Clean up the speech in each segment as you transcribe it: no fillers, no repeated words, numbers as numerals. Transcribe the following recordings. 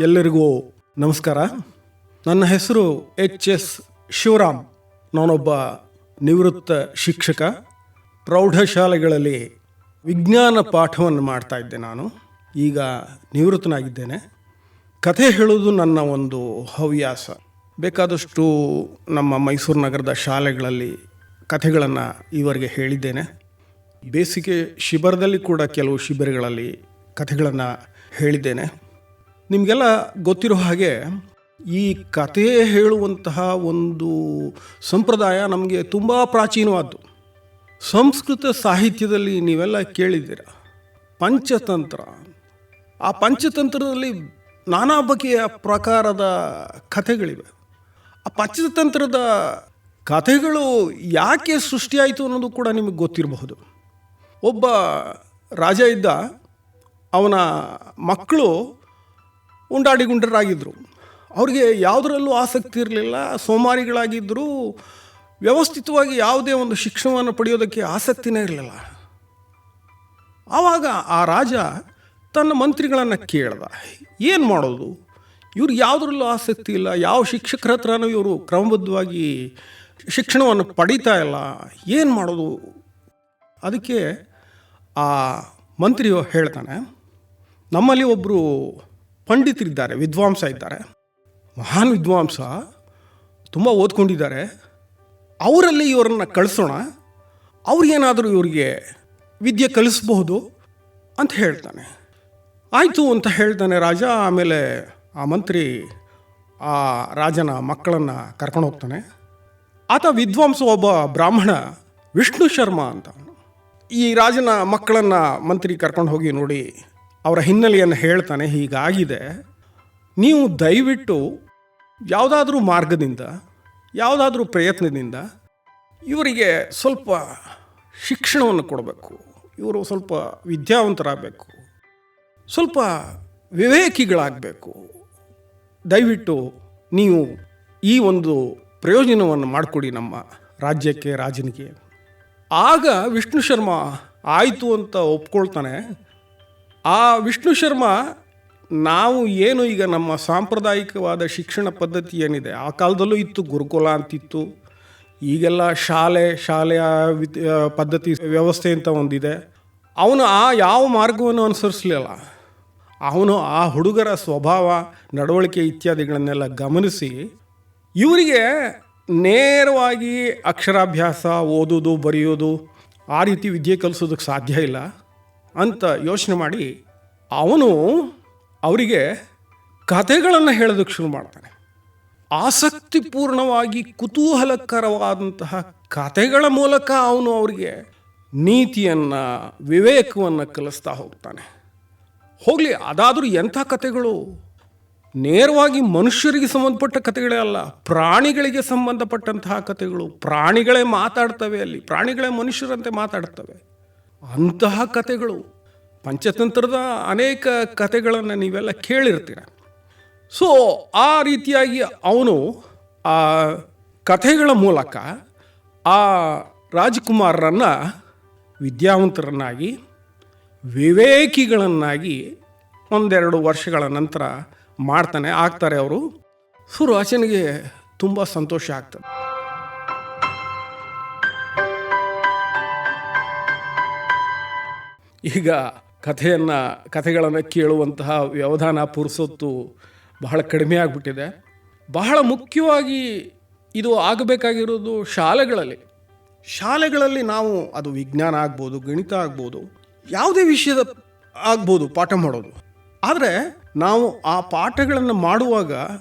ಎಲ್ಲರಿಗೂ ನಮಸ್ಕಾರ. ನನ್ನ ಹೆಸರು ಎಚ್ ಶಿವರಾಮ್. ನಾನೊಬ್ಬ ನಿವೃತ್ತ ಶಿಕ್ಷಕ. ಪ್ರೌಢಶಾಲೆಗಳಲ್ಲಿ ವಿಜ್ಞಾನ ಪಾಠವನ್ನು ಮಾಡ್ತಾ ಇದ್ದೆ. ನಾನು ಈಗ ನಿವೃತ್ತನಾಗಿದ್ದೇನೆ. ಕಥೆ ಹೇಳೋದು ನನ್ನ ಒಂದು ಹವ್ಯಾಸ. ಬೇಕಾದಷ್ಟು ನಮ್ಮ ಮೈಸೂರು ನಗರದ ಶಾಲೆಗಳಲ್ಲಿ ಕಥೆಗಳನ್ನು ಈವರೆಗೆ ಹೇಳಿದ್ದೇನೆ. ಬೇಸಿಗೆ ಶಿಬಿರದಲ್ಲಿ ಕೂಡ ಕೆಲವು ಶಿಬಿರಗಳಲ್ಲಿ ಕಥೆಗಳನ್ನು ಹೇಳಿದ್ದೇನೆ. ನಿಮಗೆಲ್ಲ ಗೊತ್ತಿರೋ ಹಾಗೆ ಈ ಕಥೆ ಹೇಳುವಂತಹ ಒಂದು ಸಂಪ್ರದಾಯ ನಮಗೆ ತುಂಬ ಪ್ರಾಚೀನವಾದ್ದು. ಸಂಸ್ಕೃತ ಸಾಹಿತ್ಯದಲ್ಲಿ ನೀವೆಲ್ಲ ಕೇಳಿದ್ದೀರ ಪಂಚತಂತ್ರ. ಆ ಪಂಚತಂತ್ರದಲ್ಲಿ ನಾನಾ ಬಗೆಯ ಪ್ರಕಾರದ ಕಥೆಗಳಿವೆ. ಆ ಪಂಚತಂತ್ರದ ಕಥೆಗಳು ಯಾಕೆ ಸೃಷ್ಟಿಯಾಯಿತು ಅನ್ನೋದು ಕೂಡ ನಿಮಗೆ ಗೊತ್ತಿರಬಹುದು. ಒಬ್ಬ ರಾಜ ಇದ್ದ. ಅವನ ಮಕ್ಕಳು ಉಂಡಾಡಿಗುಂಡರಾಗಿದ್ದರು. ಅವ್ರಿಗೆ ಯಾವುದರಲ್ಲೂ ಆಸಕ್ತಿ ಇರಲಿಲ್ಲ, ಸೋಮಾರಿಗಳಾಗಿದ್ದರು. ವ್ಯವಸ್ಥಿತವಾಗಿ ಯಾವುದೇ ಒಂದು ಶಿಕ್ಷಣವನ್ನು ಪಡೆಯೋದಕ್ಕೆ ಆಸಕ್ತಿನೇ ಇರಲಿಲ್ಲ. ಆವಾಗ ಆ ರಾಜ ತನ್ನ ಮಂತ್ರಿಗಳನ್ನು ಕೇಳ್ದ, ಏನು ಮಾಡೋದು, ಇವ್ರಿಗೆ ಯಾವುದರಲ್ಲೂ ಆಸಕ್ತಿ ಇಲ್ಲ, ಯಾವ ಶಿಕ್ಷಕರ ಹತ್ರನೂ ಇವರು ಕ್ರಮಬದ್ಧವಾಗಿ ಶಿಕ್ಷಣವನ್ನು ಪಡೀತಾ ಇಲ್ಲ, ಏನು ಮಾಡೋದು? ಅದಕ್ಕೆ ಆ ಮಂತ್ರಿಯು ಹೇಳ್ತಾನೆ, ನಮ್ಮಲ್ಲಿ ಒಬ್ಬರು ಪಂಡಿತರಿದ್ದಾರೆ, ವಿದ್ವಾಂಸ ಇದ್ದಾರೆ, ಮಹಾನ್ ವಿದ್ವಾಂಸ, ತುಂಬ ಓದ್ಕೊಂಡಿದ್ದಾರೆ. ಅವರಲ್ಲಿ ಇವರನ್ನು ಕಳಿಸೋಣ, ಅವ್ರಿಗೇನಾದರೂ ಇವ್ರಿಗೆ ವಿದ್ಯೆ ಕಲಿಸ್ಬಹುದು ಅಂತ ಹೇಳ್ತಾನೆ. ಆಯಿತು ಅಂತ ಹೇಳ್ತಾನೆ ರಾಜ. ಆಮೇಲೆ ಆ ಮಂತ್ರಿ ಆ ರಾಜನ ಮಕ್ಕಳನ್ನು ಕರ್ಕೊಂಡು ಹೋಗ್ತಾನೆ. ಆತ ವಿದ್ವಾಂಸ, ಒಬ್ಬ ಬ್ರಾಹ್ಮಣ, ವಿಷ್ಣು ಶರ್ಮ ಅಂತ. ಈ ರಾಜನ ಮಕ್ಕಳನ್ನು ಮಂತ್ರಿ ಕರ್ಕೊಂಡು ಹೋಗಿ ನೋಡಿ ಅವರ ಹಿನ್ನೆಲೆಯನ್ನು ಹೇಳ್ತಾನೆ. ಹೀಗಾಗಿದೆ, ನೀವು ದಯವಿಟ್ಟು ಯಾವುದಾದ್ರೂ ಮಾರ್ಗದಿಂದ, ಯಾವುದಾದ್ರೂ ಪ್ರಯತ್ನದಿಂದ ಇವರಿಗೆ ಸ್ವಲ್ಪ ಶಿಕ್ಷಣವನ್ನು ಕೊಡಬೇಕು, ಇವರು ಸ್ವಲ್ಪ ವಿದ್ಯಾವಂತರಾಗಬೇಕು, ಸ್ವಲ್ಪ ವಿವೇಕಿಗಳಾಗಬೇಕು. ದಯವಿಟ್ಟು ನೀವು ಈ ಒಂದು ಪ್ರಯೋಜನವನ್ನು ಮಾಡಿಕೊಡಿ ನಮ್ಮ ರಾಜ್ಯಕ್ಕೆ, ರಾಜನಿಗೆ. ಆಗ ವಿಷ್ಣು ಶರ್ಮ ಆಯಿತು ಅಂತ ಒಪ್ಕೊಳ್ತಾನೆ. ಆ ವಿಷ್ಣು ಶರ್ಮ, ನಾವು ಏನು ಈಗ ನಮ್ಮ ಸಾಂಪ್ರದಾಯಿಕವಾದ ಶಿಕ್ಷಣ ಪದ್ಧತಿ ಏನಿದೆ, ಆ ಕಾಲದಲ್ಲೂ ಇತ್ತು, ಗುರುಕುಲ ಅಂತಿತ್ತು. ಈಗೆಲ್ಲ ಶಾಲೆಯ ಪದ್ಧತಿ ವ್ಯವಸ್ಥೆ ಅಂತ ಒಂದಿದೆ. ಅವನು ಆ ಯಾವ ಮಾರ್ಗವನ್ನು ಅನುಸರಿಸಲಿಲ್ಲ. ಅವನು ಆ ಹುಡುಗರ ಸ್ವಭಾವ, ನಡವಳಿಕೆ ಇತ್ಯಾದಿಗಳನ್ನೆಲ್ಲ ಗಮನಿಸಿ ಇವರಿಗೆ ನೇರವಾಗಿ ಅಕ್ಷರಾಭ್ಯಾಸ, ಓದೋದು, ಬರೆಯೋದು, ಆ ರೀತಿ ವಿದ್ಯೆ ಕಲಿಸೋದಕ್ಕೆ ಸಾಧ್ಯ ಇಲ್ಲ ಅಂತ ಯೋಚನೆ ಮಾಡಿ ಅವನು ಅವರಿಗೆ ಕಥೆಗಳನ್ನು ಹೇಳೋದಕ್ಕೆ ಶುರು ಮಾಡ್ತಾನೆ. ಆಸಕ್ತಿಪೂರ್ಣವಾಗಿ ಕುತೂಹಲಕರವಾದಂತಹ ಕಥೆಗಳ ಮೂಲಕ ಅವನು ಅವರಿಗೆ ನೀತಿಯನ್ನು, ವಿವೇಕವನ್ನು ಕಲಿಸ್ತಾ ಹೋಗ್ತಾನೆ. ಹೋಗಲಿ, ಅದಾದರೂ ಎಂಥ ಕಥೆಗಳು? ನೇರವಾಗಿ ಮನುಷ್ಯರಿಗೆ ಸಂಬಂಧಪಟ್ಟ ಕಥೆಗಳೇ ಅಲ್ಲ, ಪ್ರಾಣಿಗಳಿಗೆ ಸಂಬಂಧಪಟ್ಟಂತಹ ಕಥೆಗಳು. ಪ್ರಾಣಿಗಳೇ ಮಾತಾಡ್ತವೆ, ಅಲ್ಲಿ ಪ್ರಾಣಿಗಳೇ ಮನುಷ್ಯರಂತೆ ಮಾತಾಡ್ತವೆ. ಅಂತಹ ಕಥೆಗಳು, ಪಂಚತಂತ್ರದ ಅನೇಕ ಕಥೆಗಳನ್ನು ನೀವೆಲ್ಲ ಕೇಳಿರ್ತೀರ. ಸೊ ಆ ರೀತಿಯಾಗಿ ಅವನು ಆ ಕಥೆಗಳ ಮೂಲಕ ಆ ರಾಜಕುಮಾರರನ್ನು ವಿದ್ಯಾವಂತರನ್ನಾಗಿ, ವಿವೇಕಿಗಳನ್ನಾಗಿ 1-2 ವರ್ಷಗಳ ನಂತರ ಆಗ್ತಾರೆ ಅವರು. ಸೊ ರಾಜನಿಗೆ ತುಂಬ ಸಂತೋಷ ಆಗ್ತದೆ. ಈಗ ಕಥೆಗಳನ್ನು ಕೇಳುವಂತಹ ವ್ಯವಧಾನ, ಪುರುಸೊತ್ತು ಬಹಳ ಕಡಿಮೆ ಆಗಿಬಿಟ್ಟಿದೆ. ಬಹಳ ಮುಖ್ಯವಾಗಿ ಇದು ಆಗಬೇಕಾಗಿರೋದು ಶಾಲೆಗಳಲ್ಲಿ ನಾವು, ಅದು ವಿಜ್ಞಾನ ಆಗ್ಬೋದು, ಗಣಿತ ಆಗ್ಬೋದು, ಯಾವುದೇ ವಿಷಯದ ಆಗ್ಬೋದು ಪಾಠ ಮಾಡೋದು. ಆದರೆ ನಾವು ಆ ಪಾಠಗಳನ್ನು ಮಾಡುವಾಗ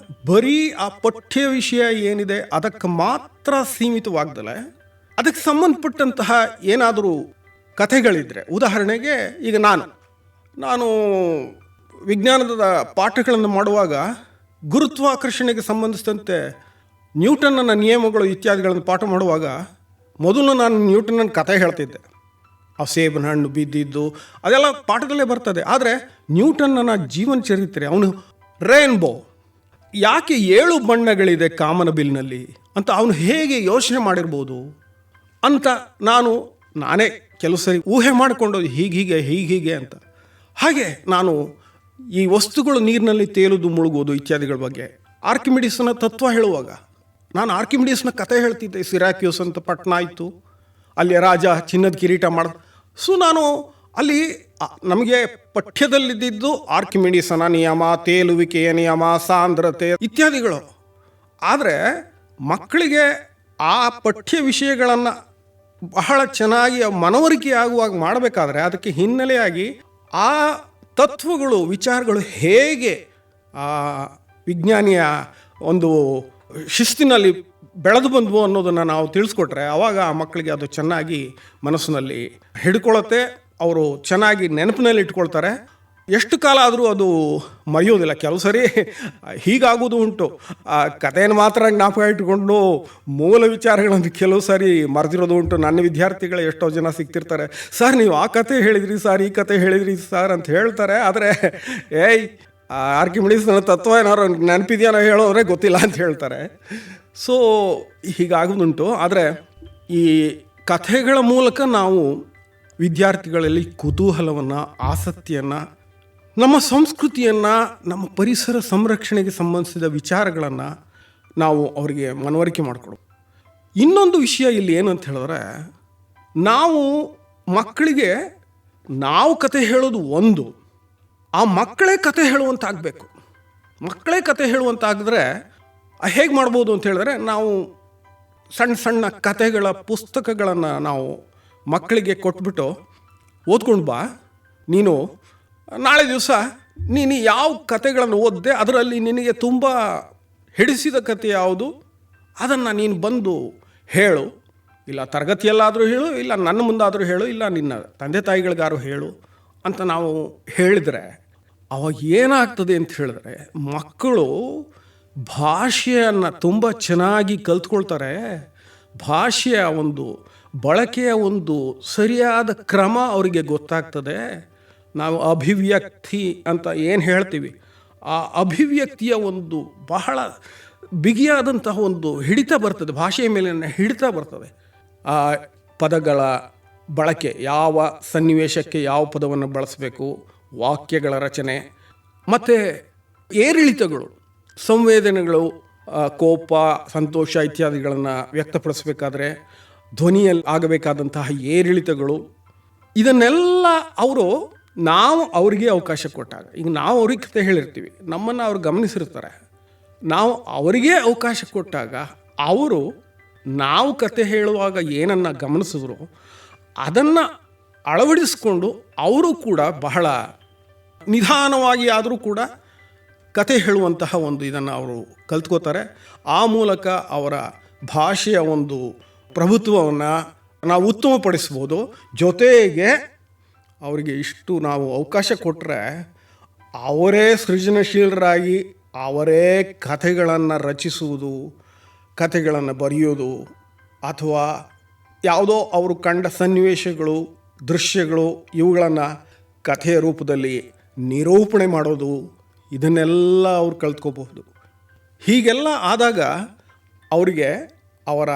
ಬರೀ ಆ ಪಠ್ಯ ವಿಷಯ ಏನಿದೆ ಅದಕ್ಕೆ ಮಾತ್ರ ಸೀಮಿತವಾಗ್ದಲೆ ಅದಕ್ಕೆ ಸಂಬಂಧಪಟ್ಟಂತಹ ಏನಾದರೂ ಕಥೆಗಳಿದ್ದರೆ, ಉದಾಹರಣೆಗೆ ಈಗ ನಾನು ವಿಜ್ಞಾನದ ಪಾಠಗಳನ್ನು ಮಾಡುವಾಗ ಗುರುತ್ವಾಕರ್ಷಣೆಗೆ ಸಂಬಂಧಿಸಿದಂತೆ ನ್ಯೂಟನ್ನ ನಿಯಮಗಳು ಇತ್ಯಾದಿಗಳನ್ನು ಪಾಠ ಮಾಡುವಾಗ ಮೊದಲು ನಾನು ನ್ಯೂಟನ್ನ ಕಥೆ ಹೇಳ್ತಿದ್ದೆ. ಆ ಸೇಬಿನ ಹಣ್ಣು ಬಿದ್ದಿದ್ದು ಅದೆಲ್ಲ ಪಾಠದಲ್ಲೇ ಬರ್ತದೆ. ಆದರೆ ನ್ಯೂಟನ್ನ ಜೀವನ ಚರಿತ್ರೆ, ಅವನು ರೇನ್ಬೋ, ಯಾಕೆ 7 ಬಣ್ಣಗಳಿದೆ ಕಾಮನಬಿಲ್ನಲ್ಲಿ ಅಂತ ಅವನು ಹೇಗೆ ಯೋಚನೆ ಮಾಡಿರ್ಬೋದು ಅಂತ ನಾನೇ ಕೆಲವು ಸರಿ ಊಹೆ ಮಾಡಿಕೊಂಡು ಹೀಗೆ ಅಂತ. ಹಾಗೆ ನಾನು ಈ ವಸ್ತುಗಳು ನೀರಿನಲ್ಲಿ ತೇಲುವುದು ಮುಳುಗೋದು ಇತ್ಯಾದಿಗಳ ಬಗ್ಗೆ ಆರ್ಕಿಮಿಡೀಸ್ನ ತತ್ವ ಹೇಳುವಾಗ ನಾನು ಆರ್ಕಿಮಿಡೀಸ್ನ ಕತೆ ಹೇಳ್ತಿದ್ದೆ. ಸಿರಾಕ್ಯೂಸ್ ಅಂತ ಪಟ್ಟಣ ಇತ್ತು, ಅಲ್ಲಿ ರಾಜ ಚಿನ್ನದ ಕಿರೀಟ ಮಾಡ. ಸೊ ನಾನು ಅಲ್ಲಿ ನಮಗೆ ಪಠ್ಯದಲ್ಲಿದ್ದಿದ್ದು ಆರ್ಕಿಮಿಡೀಸನ ನಿಯಮ, ತೇಲುವಿಕೆಯ ನಿಯಮ, ಸಾಂದ್ರತೆ ಇತ್ಯಾದಿಗಳು. ಆದರೆ ಮಕ್ಕಳಿಗೆ ಆ ಪಠ್ಯ ವಿಷಯಗಳನ್ನು ಬಹಳ ಚೆನ್ನಾಗಿ ಮನವರಿಕೆ ಆಗುವಾಗ ಮಾಡಬೇಕಾದ್ರೆ ಅದಕ್ಕೆ ಹಿನ್ನೆಲೆಯಾಗಿ ಆ ತತ್ವಗಳು, ವಿಚಾರಗಳು ಹೇಗೆ ವಿಜ್ಞಾನಿಯ ಒಂದು ಶಿಸ್ತಿನಲ್ಲಿ ಬೆಳೆದು ಬಂದ್ವು ಅನ್ನೋದನ್ನು ನಾವು ತಿಳಿಸ್ಕೊಟ್ರೆ ಆವಾಗ ಆ ಮಕ್ಕಳಿಗೆ ಅದು ಚೆನ್ನಾಗಿ ಮನಸ್ಸಿನಲ್ಲಿ ಹಿಡ್ಕೊಳ್ಳುತ್ತೆ. ಅವರು ಚೆನ್ನಾಗಿ ನೆನಪಿನಲ್ಲಿ ಇಟ್ಕೊಳ್ತಾರೆ. ಎಷ್ಟು ಕಾಲ ಆದರೂ ಅದು ಮರೆಯೋದಿಲ್ಲ. ಕೆಲವು ಸರಿ ಹೀಗಾಗೋದು ಉಂಟು. ಆ ಕಥೆಯನ್ನು ಮಾತ್ರ ಜ್ಞಾಪಕ ಇಟ್ಕೊಂಡು ಮೂಲ ವಿಚಾರಗಳನ್ನು ಕೆಲವು ಸಾರಿ ಮರೆದಿರೋದು ಉಂಟು. ನನ್ನ ವಿದ್ಯಾರ್ಥಿಗಳು ಎಷ್ಟೋ ಜನ ಸಿಗ್ತಿರ್ತಾರೆ, ಸರ್ ನೀವು ಆ ಕತೆ ಹೇಳಿದ್ರಿ ಸರ್, ಈ ಕತೆ ಹೇಳಿದ್ರಿ ಸರ್ ಅಂತ ಹೇಳ್ತಾರೆ. ಆದರೆ ಆರ್ಕಿಮಿಡೀಸ್ ನನ್ನ ತತ್ವ ಏನಾದ್ರು ನೆನಪಿದೆಯೋ ಹೇಳೋದ್ರೆ ಗೊತ್ತಿಲ್ಲ ಅಂತ ಹೇಳ್ತಾರೆ. ಸೊ ಹೀಗಾಗೋದುಂಟು. ಆದರೆ ಈ ಕಥೆಗಳ ಮೂಲಕ ನಾವು ವಿದ್ಯಾರ್ಥಿಗಳಲ್ಲಿ ಕುತೂಹಲವನ್ನು, ಆಸಕ್ತಿಯನ್ನು, ನಮ್ಮ ಸಂಸ್ಕೃತಿಯನ್ನು, ನಮ್ಮ ಪರಿಸರ ಸಂರಕ್ಷಣೆಗೆ ಸಂಬಂಧಿಸಿದ ವಿಚಾರಗಳನ್ನು ನಾವು ಅವರಿಗೆ ಮನವರಿಕೆ ಮಾಡಿಕೊಡು. ಇನ್ನೊಂದು ವಿಷಯ ಇಲ್ಲಿ ಏನು ಅಂತ ಹೇಳಿದ್ರೆ, ನಾವು ಮಕ್ಕಳಿಗೆ ನಾವು ಕತೆ ಹೇಳೋದು ಒಂದು, ಆ ಮಕ್ಕಳೇ ಕತೆ ಹೇಳುವಂತಾಗಬೇಕು. ಮಕ್ಕಳೇ ಕತೆ ಹೇಳುವಂತಾಗಿದ್ರೆ ಹೇಗೆ ಮಾಡ್ಬೋದು ಅಂತ ಹೇಳಿದ್ರೆ, ನಾವು ಸಣ್ಣ ಸಣ್ಣ ಕತೆಗಳ ಪುಸ್ತಕಗಳನ್ನು ನಾವು ಮಕ್ಕಳಿಗೆ ಕೊಟ್ಬಿಟ್ಟು ಓದ್ಕೊಂಡು ಬಾ, ನೀನು ನಾಳೆ ದಿವಸ ನೀನು ಯಾವ ಕತೆಗಳನ್ನು ಓದಿದೆ ಅದರಲ್ಲಿ ನಿನಗೆ ತುಂಬ ಹಿಡಿಸಿದ ಕತೆ ಯಾವುದು ಅದನ್ನು ನೀನು ಬಂದು ಹೇಳು. ಇಲ್ಲ ತರಗತಿಯಲ್ಲಾದರೂ ಹೇಳು, ಇಲ್ಲ ನನ್ನ ಮುಂದಾದರೂ ಹೇಳು, ಇಲ್ಲ ನಿನ್ನ ತಂದೆ ತಾಯಿಗಳಿಗಾರು ಹೇಳು ಅಂತ ನಾವು ಹೇಳಿದರೆ ಅವಾಗ ಏನಾಗ್ತದೆ ಅಂತ ಹೇಳಿದ್ರೆ, ಮಕ್ಕಳು ಭಾಷೆಯನ್ನು ತುಂಬ ಚೆನ್ನಾಗಿ ಕಲ್ತ್ಕೊಳ್ತಾರೆ. ಭಾಷೆಯ ಒಂದು ಬಳಕೆಯ ಒಂದು ಸರಿಯಾದ ಕ್ರಮ ಅವರಿಗೆ ಗೊತ್ತಾಗ್ತದೆ. ನಾವು ಅಭಿವ್ಯಕ್ತಿ ಅಂತ ಏನು ಹೇಳ್ತೀವಿ, ಆ ಅಭಿವ್ಯಕ್ತಿಯ ಒಂದು ಬಹಳ ಬಿಗಿಯಾದಂತಹ ಒಂದು ಹಿಡಿತ ಬರ್ತದೆ, ಭಾಷೆಯ ಮೇಲಿನ ಹಿಡಿತ ಬರ್ತದೆ. ಆ ಪದಗಳ ಬಳಕೆ, ಯಾವ ಸನ್ನಿವೇಶಕ್ಕೆ ಯಾವ ಪದವನ್ನು ಬಳಸಬೇಕು, ವಾಕ್ಯಗಳ ರಚನೆ ಮತ್ತು ಏರಿಳಿತಗಳು, ಸಂವೇದನೆಗಳು, ಕೋಪ, ಸಂತೋಷ ಇತ್ಯಾದಿಗಳನ್ನು ವ್ಯಕ್ತಪಡಿಸಬೇಕಾದ್ರೆ ಧ್ವನಿಯಲ್ಲಿ ಆಗಬೇಕಾದಂತಹ ಏರಿಳಿತಗಳು, ಇದನ್ನೆಲ್ಲ ನಾವು ಅವರಿಗೆ ಅವಕಾಶ ಕೊಟ್ಟಾಗ, ಈಗ ನಾವು ಅವ್ರಿಗೆ ಕತೆ ಹೇಳಿರ್ತೀವಿ, ನಮ್ಮನ್ನು ಅವ್ರು ಗಮನಿಸಿರ್ತಾರೆ, ನಾವು ಅವರಿಗೆ ಅವಕಾಶ ಕೊಟ್ಟಾಗ ಅವರು ನಾವು ಕತೆ ಹೇಳುವಾಗ ಏನನ್ನು ಗಮನಿಸಿದ್ರು ಅದನ್ನು ಅಳವಡಿಸ್ಕೊಂಡು ಅವರು ಕೂಡ ಬಹಳ ನಿಧಾನವಾಗಿ ಆದರೂ ಕೂಡ ಕತೆ ಹೇಳುವಂತಹ ಒಂದು ಇದನ್ನು ಅವರು ಕಲ್ತ್ಕೋತಾರೆ. ಆ ಮೂಲಕ ಅವರ ಭಾಷೆಯ ಒಂದು ಪ್ರಭುತ್ವವನ್ನು ನಾವು ಉತ್ತಮಪಡಿಸ್ಬೋದು. ಜೊತೆಗೆ ಅವರಿಗೆ ಇಷ್ಟು ನಾವು ಅವಕಾಶ ಕೊಟ್ಟರೆ ಅವರೇ ಸೃಜನಶೀಲರಾಗಿ ಅವರೇ ಕಥೆಗಳನ್ನು ರಚಿಸುವುದು, ಕಥೆಗಳನ್ನು ಬರೆಯೋದು, ಅಥವಾ ಯಾವುದೋ ಅವರು ಕಂಡ ಸನ್ನಿವೇಶಗಳು, ದೃಶ್ಯಗಳು ಇವುಗಳನ್ನು ಕಥೆಯ ರೂಪದಲ್ಲಿ ನಿರೂಪಣೆ ಮಾಡೋದು, ಇದನ್ನೆಲ್ಲ ಅವ್ರು ಕಲ್ತ್ಕೋಬಹುದು. ಹೀಗೆಲ್ಲ ಆದಾಗ ಅವರಿಗೆ ಅವರ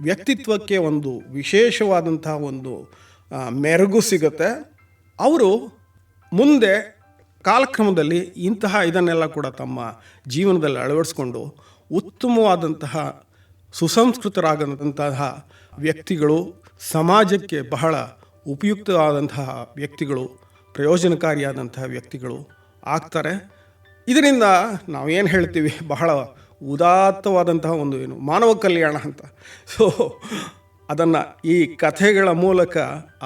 ವ್ಯಕ್ತಿತ್ವಕ್ಕೆ ಒಂದು ವಿಶೇಷವಾದಂತಹ ಒಂದು ಮೆರುಗು ಸಿಗುತ್ತೆ. ಅವರು ಮುಂದೆ ಕಾಲಕ್ರಮದಲ್ಲಿ ಇದನ್ನೆಲ್ಲ ಕೂಡ ತಮ್ಮ ಜೀವನದಲ್ಲಿ ಅಳವಡಿಸ್ಕೊಂಡು ಉತ್ತಮವಾದಂತಹ ಸುಸಂಸ್ಕೃತರಾದಂತಹ ವ್ಯಕ್ತಿಗಳು, ಸಮಾಜಕ್ಕೆ ಬಹಳ ಉಪಯುಕ್ತವಾದಂತಹ ವ್ಯಕ್ತಿಗಳು, ಪ್ರಯೋಜನಕಾರಿಯಾದಂತಹ ವ್ಯಕ್ತಿಗಳು ಆಗ್ತಾರೆ. ಇದರಿಂದ ನಾವೇನು ಹೇಳ್ತೀವಿ, ಬಹಳ ಉದಾತ್ತವಾದಂತಹ ಒಂದು ಮಾನವ ಕಲ್ಯಾಣ ಅಂತ. ಸೊ ಅದನ್ನು ಈ ಕಥೆಗಳ ಮೂಲಕ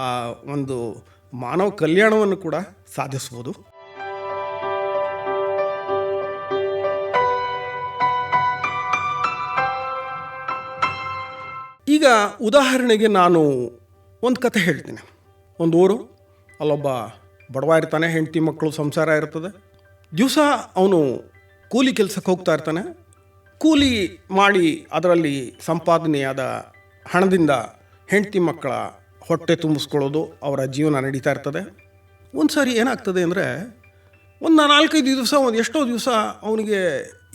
ಆ ಒಂದು ಮಾನವ ಕಲ್ಯಾಣವನ್ನು ಕೂಡ ಸಾಧಿಸ್ಬೋದು. ಈಗ ಉದಾಹರಣೆಗೆ ನಾನು ಒಂದು ಕತೆ ಹೇಳ್ತೀನಿ. ಒಂದು ಊರು, ಅಲ್ಲೊಬ್ಬ ಬಡವ ಇರ್ತಾನೆ, ಹೆಂಡತಿ ಮಕ್ಕಳು ಸಂಸಾರ ಇರ್ತದೆ. ದಿವಸ ಅವನು ಕೂಲಿ ಕೆಲಸಕ್ಕೆ ಹೋಗ್ತಾ ಇರ್ತಾನೆ. ಕೂಲಿ ಮಾಡಿ ಅದರಲ್ಲಿ ಸಂಪಾದನೆಯಾದ ಹಣದಿಂದ ಹೆಂಡತಿ ಮಕ್ಕಳ ಹೊಟ್ಟೆ ತುಂಬಿಸ್ಕೊಳ್ಳೋದು, ಅವರ ಜೀವನ ನಡೀತಾ ಇರ್ತದೆ. ಒಂದು ಸಾರಿ ಏನಾಗ್ತದೆ ಅಂದರೆ, ಒಂದು 4-5 ದಿವಸ, ಎಷ್ಟೋ ದಿವಸ ಅವನಿಗೆ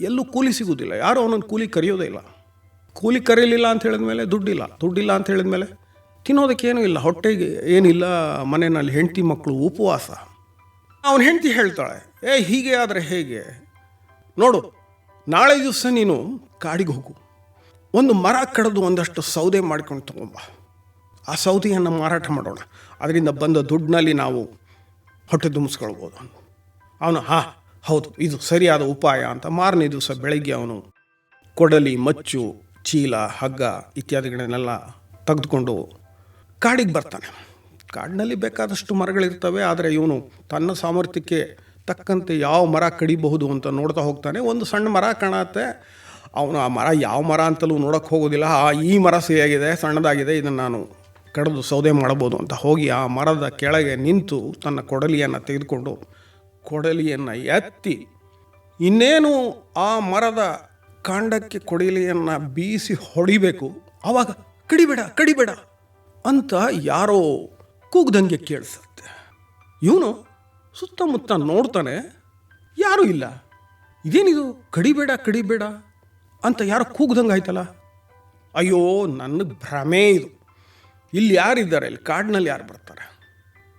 ಎಲ್ಲೂ ಕೂಲಿ ಸಿಗೋದಿಲ್ಲ. ಯಾರೂ ಅವನನ್ನು ಕೂಲಿ ಕರೆಯೋದೇ ಇಲ್ಲ. ಕೂಲಿ ಕರೀಲಿಲ್ಲ ಅಂತ ಹೇಳಿದ್ಮೇಲೆ ದುಡ್ಡಿಲ್ಲ ಅಂತ ಹೇಳಿದ್ಮೇಲೆ ತಿನ್ನೋದಕ್ಕೇನೂ ಇಲ್ಲ, ಹೊಟ್ಟೆಗೆ ಏನಿಲ್ಲ, ಮನೆಯಲ್ಲಿ ಹೆಂಡತಿ ಮಕ್ಕಳು ಉಪವಾಸ. ಅವನ ಹೆಂಡತಿ ಹೇಳ್ತಾಳೆ, ಹೀಗೆ ಆದರೆ ಹೇಗೆ? ನೋಡು, ನಾಳೆ ದಿವಸ ನೀನು ಕಾಡಿಗೆ ಹೋಗು, ಒಂದು ಮರ ಕಡಿದು ಒಂದಷ್ಟು ಸೌದೆ ಮಾಡ್ಕೊಂಡು ತಗೊಂಬ. ಆ ಸೌದೆಯನ್ನು ಮಾರಾಟ ಮಾಡೋಣ, ಅದರಿಂದ ಬಂದ ದುಡ್ಡಿನಲ್ಲಿ ನಾವು ಹೊಟ್ಟೆ ತುಂಬಿಸ್ಕೊಳ್ಬೋದು. ಅವನು ಹೌದು, ಇದು ಸರಿಯಾದ ಉಪಾಯ ಅಂತ ಮಾರನೇ ದಿವಸ ಬೆಳಗ್ಗೆ ಅವನು ಕೊಡಲಿ, ಮಚ್ಚು, ಚೀಲ, ಹಗ್ಗ ಇತ್ಯಾದಿಗಳನ್ನೆಲ್ಲ ತೆಗೆದುಕೊಂಡು ಕಾಡಿಗೆ ಬರ್ತಾನೆ. ಕಾಡಿನಲ್ಲಿ ಬೇಕಾದಷ್ಟು ಮರಗಳಿರ್ತವೆ, ಆದರೆ ಇವನು ತನ್ನ ಸಾಮರ್ಥ್ಯಕ್ಕೆ ತಕ್ಕಂತೆ ಯಾವ ಮರ ಕಡಿಬಹುದು ಅಂತ ನೋಡ್ತಾ ಹೋಗ್ತಾನೆ. ಒಂದು ಸಣ್ಣ ಮರ ಕಾಣುತ್ತೆ. ಅವನು ಆ ಮರ ಯಾವ ಮರ ಅಂತಲೂ ನೋಡೋಕ್ಕೆ ಹೋಗೋದಿಲ್ಲ. ಈ ಮರ ಸರಿಯಾಗಿದೆ, ಸಣ್ಣದಾಗಿದೆ, ಇದನ್ನು ನಾನು ಕಡಿದು ಸೌದೆ ಮಾಡ್ಬೋದು ಅಂತ ಹೋಗಿ ಆ ಮರದ ಕೆಳಗೆ ನಿಂತು ತನ್ನ ಕೊಡಲಿಯನ್ನು ತೆಗೆದುಕೊಂಡು ಕೊಡಲಿಯನ್ನು ಎತ್ತಿ ಇನ್ನೇನು ಆ ಮರದ ಕಾಂಡಕ್ಕೆ ಕೊಡಲಿಯನ್ನು ಬೀಸಿ ಹೊಡಿಬೇಕು. ಆವಾಗ ಕಡಿಬೇಡ ಅಂತ ಯಾರೋ ಕೂಗ್ದಂಗೆ ಕೇಳಿಸುತ್ತೆ. ಇವನು ಸುತ್ತಮುತ್ತ ನೋಡ್ತಾನೆ, ಯಾರೂ ಇಲ್ಲ. ಇದೇನಿದು, ಕಡಿಬೇಡ ಅಂತ ಯಾರೋ ಕೂಗ್ದಂಗೆ ಆಯ್ತಲ್ಲ. ಅಯ್ಯೋ, ನನಗೆ ಭ್ರಮೆ ಇದು, ಇಲ್ಲಿ ಯಾರಿದ್ದಾರೆ, ಇಲ್ಲಿ ಕಾಡಿನಲ್ಲಿ ಯಾರು ಬರ್ತಾರೆ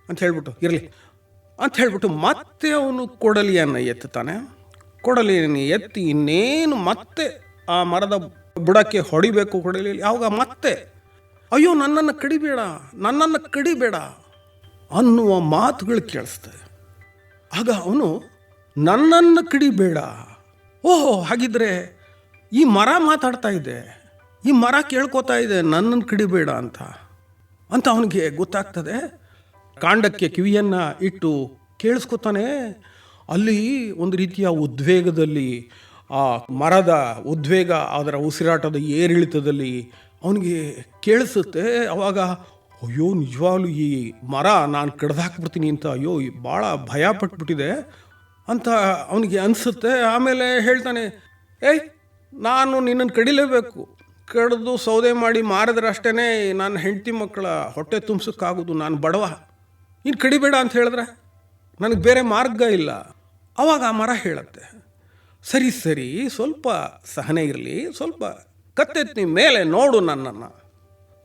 ಅಂತ ಹೇಳ್ಬಿಟ್ಟು ಇರಲಿ ಅಂತ ಹೇಳ್ಬಿಟ್ಟು ಮತ್ತೆ ಅವನು ಕೊಡಲಿಯನ್ನು ಎತ್ತುತ್ತಾನೆ. ಕೊಡಲಿಯನ್ನು ಎತ್ತಿ ಇನ್ನೇನು ಮತ್ತೆ ಆ ಮರದ ಬುಡಕ್ಕೆ ಹೊಡಿಬೇಕು ಕೊಡಲಿಯಲ್ಲಿ. ಆವಾಗ ಮತ್ತೆ ಅಯ್ಯೋ, ನನ್ನನ್ನು ಕಡಿಬೇಡ ಅನ್ನುವ ಮಾತುಗಳು ಕೇಳಿಸ್ತದೆ. ಆಗ ಅವನು ನನ್ನನ್ನು ಕಡಿಬೇಡ, ಓಹೋ, ಹಾಗಿದ್ರೆ ಈ ಮರ ಮಾತಾಡ್ತಾ ಇದೆ, ಈ ಮರ ಕೇಳ್ಕೊತಾ ಇದೆ ನನ್ನನ್ನು ಕಡಿಬೇಡ ಅಂತ ಅವನಿಗೆ ಗೊತ್ತಾಗ್ತದೆ. ಕಾಂಡಕ್ಕೆ ಕಿವಿಯನ್ನು ಇಟ್ಟು ಕೇಳಿಸ್ಕೊತಾನೆ. ಅಲ್ಲಿ ಒಂದು ರೀತಿಯ ಉದ್ವೇಗದಲ್ಲಿ, ಆ ಮರದ ಉದ್ವೇಗ, ಅದರ ಉಸಿರಾಟದ ಏರಿಳಿತದಲ್ಲಿ ಅವನಿಗೆ ಕೇಳಿಸುತ್ತೆ. ಅವಾಗ ಅಯ್ಯೋ, ನಿಜವಾಗ್ಲೂ ಈ ಮರ ನಾನು ಕಡ್ದಾಕ್ಬಿಡ್ತೀನಿ ಅಂತ ಅಯ್ಯೋ ಭಾಳ ಭಯ ಪಟ್ಬಿಟ್ಟಿದೆ ಅಂತ ಅವನಿಗೆ ಅನಿಸುತ್ತೆ. ಆಮೇಲೆ ಹೇಳ್ತಾನೆ, ನಾನು ನಿನ್ನನ್ನು ಕಡಿಲೇಬೇಕು, ಕಡಿದು ಸೌದೆ ಮಾಡಿ ಮಾರಿದ್ರೆ ಅಷ್ಟೇ ನನ್ನ ಹೆಂಡತಿ ಮಕ್ಕಳ ಹೊಟ್ಟೆ ತುಂಬಿಸೋಕ್ಕಾಗೋದು, ನಾನು ಬಡವ, ನೀನು ಕಡಿಬೇಡ ಅಂತ ಹೇಳಿದ್ರೆ ನನಗೆ ಬೇರೆ ಮಾರ್ಗ ಇಲ್ಲ. ಆವಾಗ ಆ ಮರ ಹೇಳುತ್ತೆ, ಸರಿ ಸ್ವಲ್ಪ ಸಹನೆ ಇರಲಿ, ಸ್ವಲ್ಪ ಕತ್ತೆತ್ತಿ ಮೇಲೆ ನೋಡು ನನ್ನನ್ನು.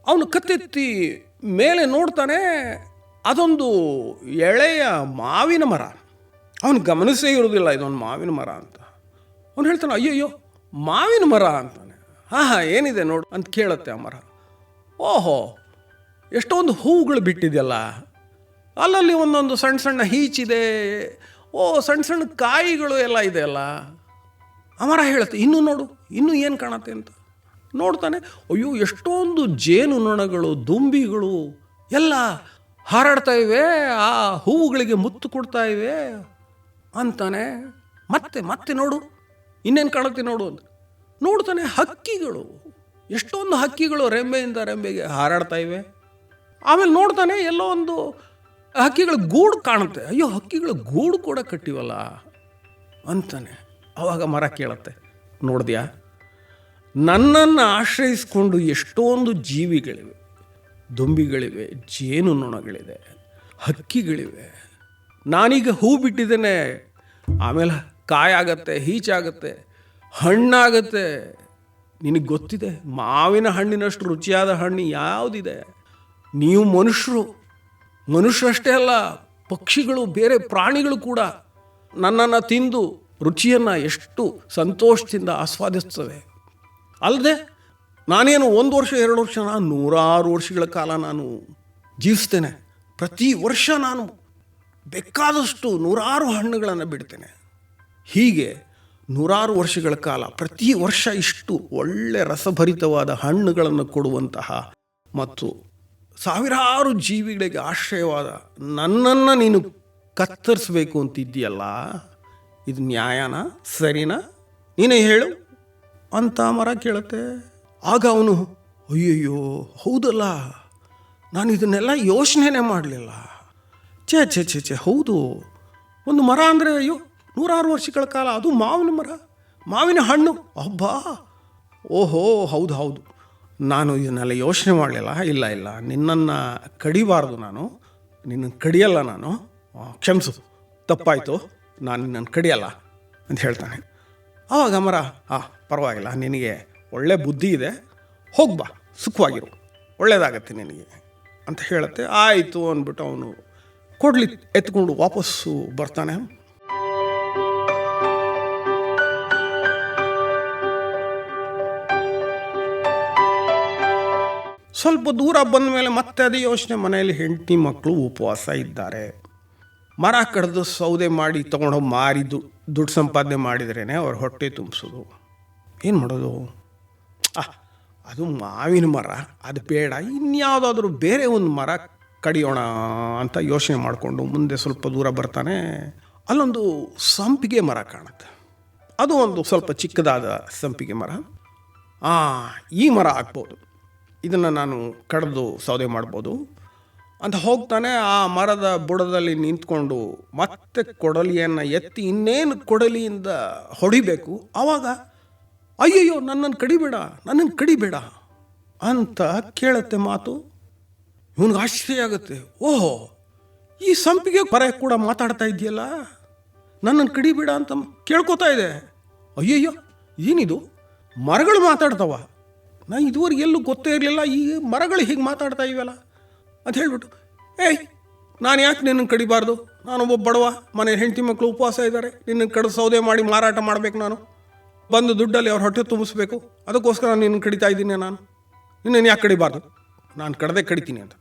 ಅವನು ಕತ್ತೆತ್ತಿ ಮೇಲೆ ನೋಡ್ತಾನೆ. ಅದೊಂದು ಎಳೆಯ ಮಾವಿನ ಮರ. ಅವನು ಗಮನಿಸೇ ಇರೋದಿಲ್ಲ ಇದೊಂದು ಮಾವಿನ ಮರ ಅಂತ. ಅವನು ಹೇಳ್ತಾನೆ, ಅಯ್ಯಯ್ಯೋ, ಮಾವಿನ ಮರ ಅಂತಾನೆ. ಏನಿದೆ ನೋಡು ಅಂತ ಕೇಳುತ್ತೆ ಆ ಮರ. ಓಹೋ, ಎಷ್ಟೊಂದು ಹೂವುಗಳು ಬಿಟ್ಟಿದೆಯಲ್ಲ, ಅಲ್ಲಲ್ಲಿ ಒಂದೊಂದು ಸಣ್ಣ ಹೀಚಿದೆ, ಸಣ್ಣ ಕಾಯಿಗಳು ಎಲ್ಲ ಇದೆಯಲ್ಲ. ಆ ಮರ ಹೇಳುತ್ತೆ, ಇನ್ನೂ ನೋಡು, ಇನ್ನೂ ಏನು ಕಾಣತ್ತೆ ಅಂತ ನೋಡ್ತಾನೆ. ಅಯ್ಯೋ, ಎಷ್ಟೊಂದು ಜೇನುನೊಣಗಳು, ದುಂಬಿಗಳು ಎಲ್ಲ ಹಾರಾಡ್ತಾ ಇವೆ, ಆ ಹೂವುಗಳಿಗೆ ಮುತ್ತು ಕೊಡ್ತಾ ಇವೆ ಅಂತಾನೆ. ಮತ್ತೆ ನೋಡು, ಇನ್ನೇನು ಕಾಣುತ್ತೆ ನೋಡು ಅಂತ ನೋಡ್ತಾನೆ. ಹಕ್ಕಿಗಳು, ಎಷ್ಟೊಂದು ಹಕ್ಕಿಗಳು ರೆಂಬೆಯಿಂದ ರೆಂಬೆಗೆ ಹಾರಾಡ್ತಾ ಇವೆ. ಆಮೇಲೆ ನೋಡ್ತಾನೆ, ಎಲ್ಲೋ ಒಂದು ಹಕ್ಕಿಗಳ ಗೂಡು ಕಾಣುತ್ತೆ. ಅಯ್ಯೋ, ಹಕ್ಕಿಗಳ ಗೂಡು ಕೂಡ ಕಟ್ಟಿವಲ್ಲ ಅಂತಾನೆ. ಆವಾಗ ಮರ ಕೇಳುತ್ತೆ, ನೋಡಿದ್ಯಾ, ನನ್ನನ್ನು ಆಶ್ರಯಿಸ್ಕೊಂಡು ಎಷ್ಟೊಂದು ಜೀವಿಗಳಿವೆ, ದುಂಬಿಗಳಿವೆ, ಜೇನುನೊಣಗಳಿದೆ, ಹಕ್ಕಿಗಳಿವೆ. ನಾನೀಗ ಹೂ ಬಿಟ್ಟಿದ್ದೇನೆ, ಆಮೇಲೆ ಕಾಯಾಗತ್ತೆ, ಹೀಚಾಗತ್ತೆ, ಹಣ್ಣಾಗತ್ತೆ. ನಿನಗೆ ಗೊತ್ತಿದೆ, ಮಾವಿನ ಹಣ್ಣಿನಷ್ಟು ರುಚಿಯಾದ ಹಣ್ಣು ಯಾವುದಿದೆ? ನೀವು ಮನುಷ್ಯರಷ್ಟೇ ಅಲ್ಲ, ಪಕ್ಷಿಗಳು, ಬೇರೆ ಪ್ರಾಣಿಗಳು ಕೂಡ ನನ್ನನ್ನು ತಿಂದು ರುಚಿಯನ್ನು ಎಷ್ಟು ಸಂತೋಷದಿಂದ ಆಸ್ವಾದಿಸ್ತವೆ. ಅಲ್ಲದೆ ನಾನೇನು 1 ವರ್ಷ 2 ವರ್ಷ, ನಾನು 100 ವರ್ಷಗಳ ಕಾಲ ನಾನು ಜೀವಿಸ್ತೇನೆ. ಪ್ರತಿ ವರ್ಷ ನಾನು ಬೇಕಾದಷ್ಟು 100 ಹಣ್ಣುಗಳನ್ನು ಬಿಡ್ತೇನೆ. ಹೀಗೆ 100 ವರ್ಷಗಳ ಕಾಲ ಪ್ರತಿ ವರ್ಷ ಇಷ್ಟು ಒಳ್ಳೆ ರಸಭರಿತವಾದ ಹಣ್ಣುಗಳನ್ನು ಕೊಡುವಂತಹ ಮತ್ತು ಸಾವಿರಾರು ಜೀವಿಗಳಿಗೆ ಆಶ್ರಯವಾದ ನನ್ನನ್ನು ನೀನು ಕತ್ತರಿಸಬೇಕು ಅಂತಿದ್ದೀಯಲ್ಲ, ಇದು ನ್ಯಾಯನಾ, ಸರಿನಾ, ನೀನೇ ಹೇಳು ಅಂತ ಮರ ಕೇಳುತ್ತೆ. ಆಗ ಅವನು, ಅಯ್ಯಯ್ಯೋ, ಹೌದಲ್ಲ, ನಾನು ಇದನ್ನೆಲ್ಲ ಯೋಚನೆ ಮಾಡಲಿಲ್ಲ. ಛೇ, ಹೌದು, ಒಂದು ಮರ ಅಂದರೆ ಅಯ್ಯೋ 100 ವರ್ಷಗಳ ಕಾಲ, ಅದು ಮಾವಿನ ಮರ, ಮಾವಿನ ಹಣ್ಣು, ಅಬ್ಬಾ, ಓಹೋ, ಹೌದು, ನಾನು ಇದನ್ನೆಲ್ಲ ಯೋಚನೆ ಮಾಡಲಿಲ್ಲ. ಇಲ್ಲ, ನಿನ್ನನ್ನು ಕಡಿಬಾರ್ದು, ನಾನು ನಿನ್ನನ್ನು ಕಡಿಯಲ್ಲ, ನಾನು ಕ್ಷಮಿಸು, ತಪ್ಪಾಯಿತು, ನಾನು ನಿನ್ನನ್ನು ಕಡಿಯಲ್ಲ ಅಂತ ಹೇಳ್ತಾನೆ. ಆವಾಗ ಮರ, ಪರವಾಗಿಲ್ಲ, ನಿನಗೆ ಒಳ್ಳೆ ಬುದ್ಧಿ ಇದೆ, ಹೋಗ್ಬಾ, ಸುಖವಾಗಿರು, ಒಳ್ಳೆಯದಾಗತ್ತೆ ನಿನಗೆ ಅಂತ ಹೇಳುತ್ತೆ. ಆಯಿತು ಅಂದ್ಬಿಟ್ಟು ಅವನು ಕೊಡ್ಲಿ ಎತ್ಕೊಂಡು ವಾಪಸ್ಸು ಬರ್ತಾನೆ. ಸ್ವಲ್ಪ ದೂರ ಬಂದ ಮೇಲೆ ಮತ್ತೆ ಅದೇ ಯೋಚನೆ, ಮನೆಯಲ್ಲಿ ಹೆಂಡತಿ ಮಕ್ಕಳು ಉಪವಾಸ ಇದ್ದಾರೆ. ಮರ ಕಡ್ದು ಸೌದೆ ಮಾಡಿ ತೊಗೊಂಡೋಗಿ ಮಾರಿ ದುಡ್ಡು ಸಂಪಾದನೆ ಮಾಡಿದ್ರೇ ಅವ್ರ ಹೊಟ್ಟೆ ತುಂಬಿಸೋದು. ಏನು ಮಾಡೋದು? ಅದು ಮಾವಿನ ಮರ, ಅದು ಬೇಡ, ಇನ್ಯಾವುದಾದ್ರೂ ಬೇರೆ ಒಂದು ಮರ ಕಡಿಯೋಣ ಅಂತ ಯೋಚನೆ ಮಾಡಿಕೊಂಡು ಮುಂದೆ ಸ್ವಲ್ಪ ದೂರ ಬರ್ತಾನೆ. ಅಲ್ಲೊಂದು ಸಂಪಿಗೆ ಮರ ಕಾಣುತ್ತೆ. ಅದು ಒಂದು ಸ್ವಲ್ಪ ಚಿಕ್ಕದಾದ ಸಂಪಿಗೆ ಮರ. ಈ ಮರ ಹಾಕ್ಬೋದು, ಇದನ್ನು ನಾನು ಕಡಿದು ಸೌದೆ ಮಾಡ್ಬೋದು ಅಂತ ಹೋಗ್ತಾನೆ. ಆ ಮರದ ಬುಡದಲ್ಲಿ ನಿಂತ್ಕೊಂಡು ಮತ್ತೆ ಕೊಡಲಿಯನ್ನು ಎತ್ತಿ ಇನ್ನೇನು ಕೊಡಲಿಯಿಂದ ಹೊಡಿಬೇಕು. ಆವಾಗ ಅಯ್ಯಯ್ಯೋ ನನ್ನನ್ನು ಕಡಿಬೇಡ ಅಂತ ಕೇಳುತ್ತೆ ಮಾತು. ಇವನಿಗೆ ಆಶ್ಚರ್ಯ ಆಗುತ್ತೆ. ಓಹೋ, ಈ ಸಂಪಿಗೆ ಪರ ಕೂಡ ಮಾತಾಡ್ತಾ ಇದೆಯಲ್ಲ, ನನ್ನನ್ನು ಕಡಿಬೇಡ ಅಂತ ಕೇಳ್ಕೊತಾ ಇದೆ. ಅಯ್ಯಯ್ಯೋ ಏನಿದು, ಮರಗಳು ಮಾತಾಡ್ತಾವ? ನಾನು ಇದುವರೆಗೆ ಎಲ್ಲೂ ಗೊತ್ತೇ ಇರಲಿಲ್ಲ, ಈ ಮರಗಳು ಹೀಗೆ ಮಾತಾಡ್ತಾ ಇವೆಲ್ಲ ಅಂತ ಹೇಳ್ಬಿಟ್ಟು, ನಾನು ಯಾಕೆ ನಿನ್ನನ್ನು ಕಡಿಬಾರ್ದು? ನಾನೊಬ್ಬ ಬಡವ, ಮನೆ ಹೆಂಡತಿ ಮಕ್ಕಳು ಉಪವಾಸ ಇದ್ದಾರೆ, ನಿನ್ನನ್ನು ಕಡಿದು ಸೌದೆ ಮಾಡಿ ಮಾರಾಟ ಮಾಡಬೇಕು, ನಾನು ಬಂದು ದುಡ್ಡಲ್ಲಿ ಅವ್ರ ಹೊಟ್ಟೆ ತುಂಬಿಸ್ಬೇಕು, ಅದಕ್ಕೋಸ್ಕರ ನಾನು ನಿನ್ನನ್ನು ಕಡಿತಾ ಇದ್ದೀನಿ. ನಾನು ನಿನ್ನನ್ನು ಯಾಕೆ ಕಡಿಬಾರ್ದು? ನಾನು ಕಡಿತೀನಿ ಅಂತ.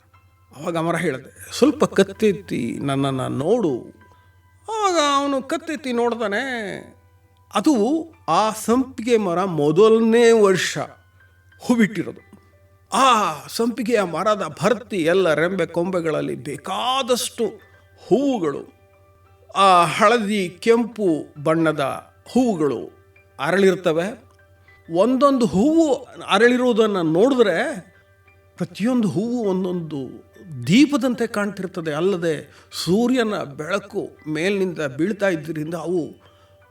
ಆವಾಗ ಮರ ಹೇಳುತ್ತೆ, ಸ್ವಲ್ಪ ಕತ್ತೆತ್ತಿ ನನ್ನನ್ನು ನೋಡು. ಆವಾಗ ಅವನು ಕತ್ತೆತ್ತಿ ನೋಡ್ತಾನೆ. ಅದು ಆ ಸಂಪಿಗೆ ಮರ ಮೊದಲನೇ ವರ್ಷ ಹೂಬಿಟ್ಟಿರೋದು. ಆ ಸಂಪಿಗೆಯ ಮರದ ಭರ್ತಿ ಎಲ್ಲ ರೆಂಬೆ ಕೊಂಬೆಗಳಲ್ಲಿ ಬೇಕಾದಷ್ಟು ಹೂವುಗಳು, ಆ ಹಳದಿ ಕೆಂಪು ಬಣ್ಣದ ಹೂವುಗಳು ಅರಳಿರ್ತವೆ. ಒಂದೊಂದು ಹೂವು ಅರಳಿರುವುದನ್ನು ನೋಡಿದ್ರೆ ಪ್ರತಿಯೊಂದು ಹೂವು ಒಂದೊಂದು ದೀಪದಂತೆ ಕಾಣ್ತಿರ್ತದೆ. ಅಲ್ಲದೆ ಸೂರ್ಯನ ಬೆಳಕು ಮೇಲಿನಿಂದ ಬೀಳ್ತಾ ಇದ್ದರಿಂದ ಅವು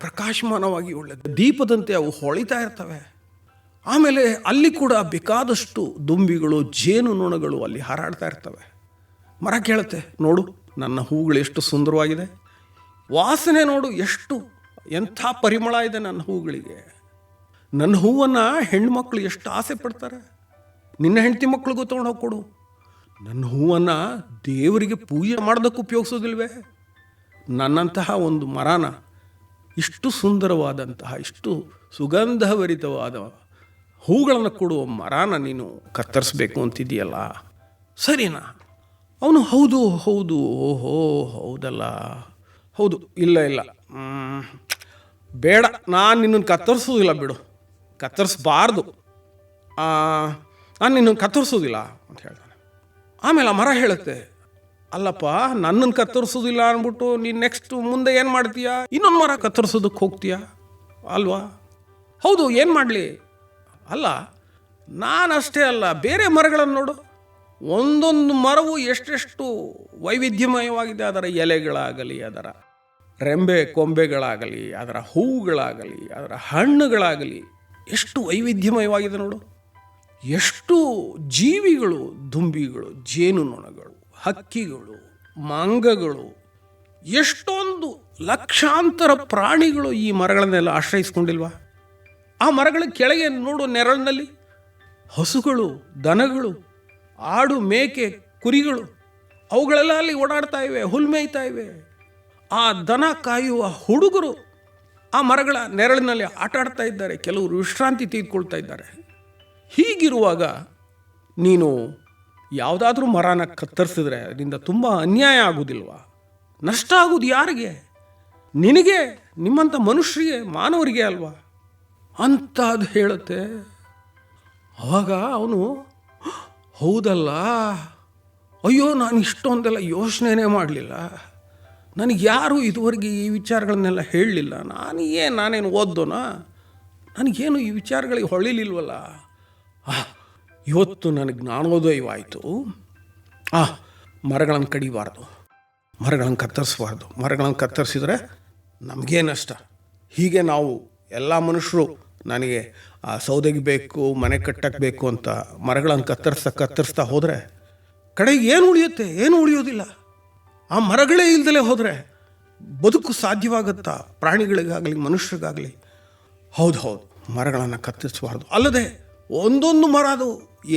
ಪ್ರಕಾಶಮಾನವಾಗಿ ಒಳ್ಳೆ ದೀಪದಂತೆ ಅವು ಹೊಳಿತಾ ಇರ್ತವೆ. ಆಮೇಲೆ ಅಲ್ಲಿ ಕೂಡ ಬೇಕಾದಷ್ಟು ದುಂಬಿಗಳು, ಜೇನು ನೊಣಗಳು ಅಲ್ಲಿ ಹಾರಾಡ್ತಾ ಇರ್ತವೆ. ಮರ ಕೇಳುತ್ತೆ, ನೋಡು ನನ್ನ ಹೂಗಳು ಎಷ್ಟು ಸುಂದರವಾಗಿದೆ, ವಾಸನೆ ನೋಡು ಎಂಥ ಪರಿಮಳ ಇದೆ ನನ್ನ ಹೂಗಳಿಗೆ. ನನ್ನ ಹೂವನ್ನು ಹೆಣ್ಮಕ್ಳು ಎಷ್ಟು ಆಸೆ ಪಡ್ತಾರೆ. ನಿನ್ನ ಹೆಂಡತಿ ಮಕ್ಕಳಿಗೂ ತೊಗೊಂಡೋಗಿ ಕೊಡು. ನನ್ನ ಹೂವನ್ನು ದೇವರಿಗೆ ಪೂಜೆ ಮಾಡೋದಕ್ಕೆ ಉಪಯೋಗಿಸೋದಿಲ್ವೇ? ನನ್ನಂತಹ ಒಂದು ಮರನ, ಇಷ್ಟು ಸುಂದರವಾದಂತಹ, ಇಷ್ಟು ಸುಗಂಧಭರಿತವಾದ ಹೂಗಳನ್ನು ಕೊಡುವ ಮರನ ನೀನು ಕತ್ತರಿಸ್ಬೇಕು ಅಂತಿದೆಯಲ್ಲ, ಸರಿನಾ? ಅವನು ಹೌದು, ಓಹೋ ಹೌದಲ್ಲ, ಹೌದು, ಇಲ್ಲ ಬೇಡ, ನಾನು ನಿನ್ನನ್ನು ಕತ್ತರಿಸೋದಿಲ್ಲ, ಬಿಡು, ಕತ್ತರಿಸಬಾರ್ದು, ನಾನು ನಿನ್ನನ್ನು ಕತ್ತರಿಸೋದಿಲ್ಲ ಅಂತ ಹೇಳ್ತಾನೆ. ಆಮೇಲೆ ಆ ಮರ ಹೇಳುತ್ತೆ, ಅಲ್ಲಪ್ಪ ನನ್ನನ್ನು ಕತ್ತರಿಸೋದಿಲ್ಲ ಅಂದ್ಬಿಟ್ಟು ನೀನು ನೆಕ್ಸ್ಟ್ ಮುಂದೆ ಏನು ಮಾಡ್ತೀಯ? ಇನ್ನೊಂದು ಮರ ಕತ್ತರಿಸೋದಕ್ಕೆ ಹೋಗ್ತೀಯ ಅಲ್ವಾ? ಹೌದು, ಏನು ಮಾಡಲಿ? ಅಲ್ಲ, ನಾನಷ್ಟೇ ಅಲ್ಲ, ಬೇರೆ ಮರಗಳನ್ನು ನೋಡು, ಒಂದೊಂದು ಮರವು ಎಷ್ಟೆಷ್ಟು ವೈವಿಧ್ಯಮಯವಾಗಿದೆ. ಅದರ ಎಲೆಗಳಾಗಲಿ, ಅದರ ರೆಂಬೆ ಕೊಂಬೆಗಳಾಗಲಿ, ಅದರ ಹೂವುಗಳಾಗಲಿ, ಅದರ ಹಣ್ಣುಗಳಾಗಲಿ ಎಷ್ಟು ವೈವಿಧ್ಯಮಯವಾಗಿದೆ ನೋಡು. ಎಷ್ಟು ಜೀವಿಗಳು, ದುಂಬಿಗಳು, ಜೇನುನೊಣಗಳು, ಹಕ್ಕಿಗಳು, ಮಂಗಗಳು, ಎಷ್ಟೊಂದು ಲಕ್ಷಾಂತರ ಪ್ರಾಣಿಗಳು ಈ ಮರಗಳನ್ನೆಲ್ಲ ಆಶ್ರಯಿಸ್ಕೊಂಡಿಲ್ವಾ? ಆ ಮರಗಳ ಕೆಳಗೆ ನೋಡು, ನೆರಳಿನಲ್ಲಿ ಹಸುಗಳು, ದನಗಳು, ಆಡು, ಮೇಕೆ, ಕುರಿಗಳು ಅವುಗಳೆಲ್ಲ ಅಲ್ಲಿ ಓಡಾಡ್ತಾ ಇವೆ, ಹುಲ್ಲು ಮೇಯ್ತಾ ಇವೆ. ಆ ದನ ಕಾಯುವ ಹುಡುಗರು ಆ ಮರಗಳ ನೆರಳಿನಲ್ಲಿ ಆಟ ಆಡ್ತಾ ಇದ್ದಾರೆ, ಕೆಲವರು ವಿಶ್ರಾಂತಿ ತೆಗೆದುಕೊಳ್ತಾ ಇದ್ದಾರೆ. ಹೀಗಿರುವಾಗ ನೀನು ಯಾವುದಾದ್ರೂ ಮರನ ಕತ್ತರಿಸಿದ್ರೆ ಅದರಿಂದ ತುಂಬ ಅನ್ಯಾಯ ಆಗೋದಿಲ್ವಾ? ನಷ್ಟ ಆಗೋದು ಯಾರಿಗೆ? ನಿನಗೆ, ನಿಮ್ಮಂಥ ಮನುಷ್ಯರಿಗೆ, ಮಾನವರಿಗೆ ಅಲ್ವಾ ಅಂತ ಅದು ಹೇಳುತ್ತೆ. ಆವಾಗ ಅವನು ಹೌದಲ್ಲ, ಅಯ್ಯೋ ನಾನು ಇಷ್ಟೊಂದೆಲ್ಲ ಯೋಚನೆನೇ ಮಾಡಲಿಲ್ಲ, ನನಗೆ ಯಾರೂ ಇದುವರೆಗೆ ಈ ವಿಚಾರಗಳನ್ನೆಲ್ಲ ಹೇಳಲಿಲ್ಲ, ನಾನೇನು ಓದ್ದೋನಾ, ನನಗೇನು ಈ ವಿಚಾರಗಳಿಗೆ ಹೊಳಿಲಿಲ್ವಲ್ಲ, ಇವತ್ತು ನನಗೆ ಜ್ಞಾನೋದಯವಾಯಿತು. ಮರಗಳನ್ನು ಕಡಿಬಾರ್ದು, ಮರಗಳನ್ನು ಕತ್ತರಿಸಬಾರ್ದು, ಮರಗಳನ್ನು ಕತ್ತರಿಸಿದ್ರೆ ನಮಗೇ ನಷ್ಟ. ಹೀಗೆ ನಾವು ಎಲ್ಲ ಮನುಷ್ಯರು ನನಗೆ ಸೌದೆಗೆ ಬೇಕು, ಮನೆ ಕಟ್ಟಕ್ಕೆ ಬೇಕು ಅಂತ ಮರಗಳನ್ನು ಕತ್ತರಿಸ್ತಾ ಹೋದರೆ ಕಡೆಗೆ ಏನು ಉಳಿಯುತ್ತೆ? ಏನು ಉಳಿಯೋದಿಲ್ಲ. ಆ ಮರಗಳೇ ಇಲ್ದಲೇ ಹೋದರೆ ಬದುಕು ಸಾಧ್ಯವಾಗುತ್ತಾ? ಪ್ರಾಣಿಗಳಿಗಾಗಲಿ ಮನುಷ್ಯರಿಗಾಗಲಿ. ಹೌದು, ಮರಗಳನ್ನು ಕತ್ತರಿಸಬಾರ್ದು. ಅಲ್ಲದೆ ಒಂದೊಂದು ಮರ ಅದು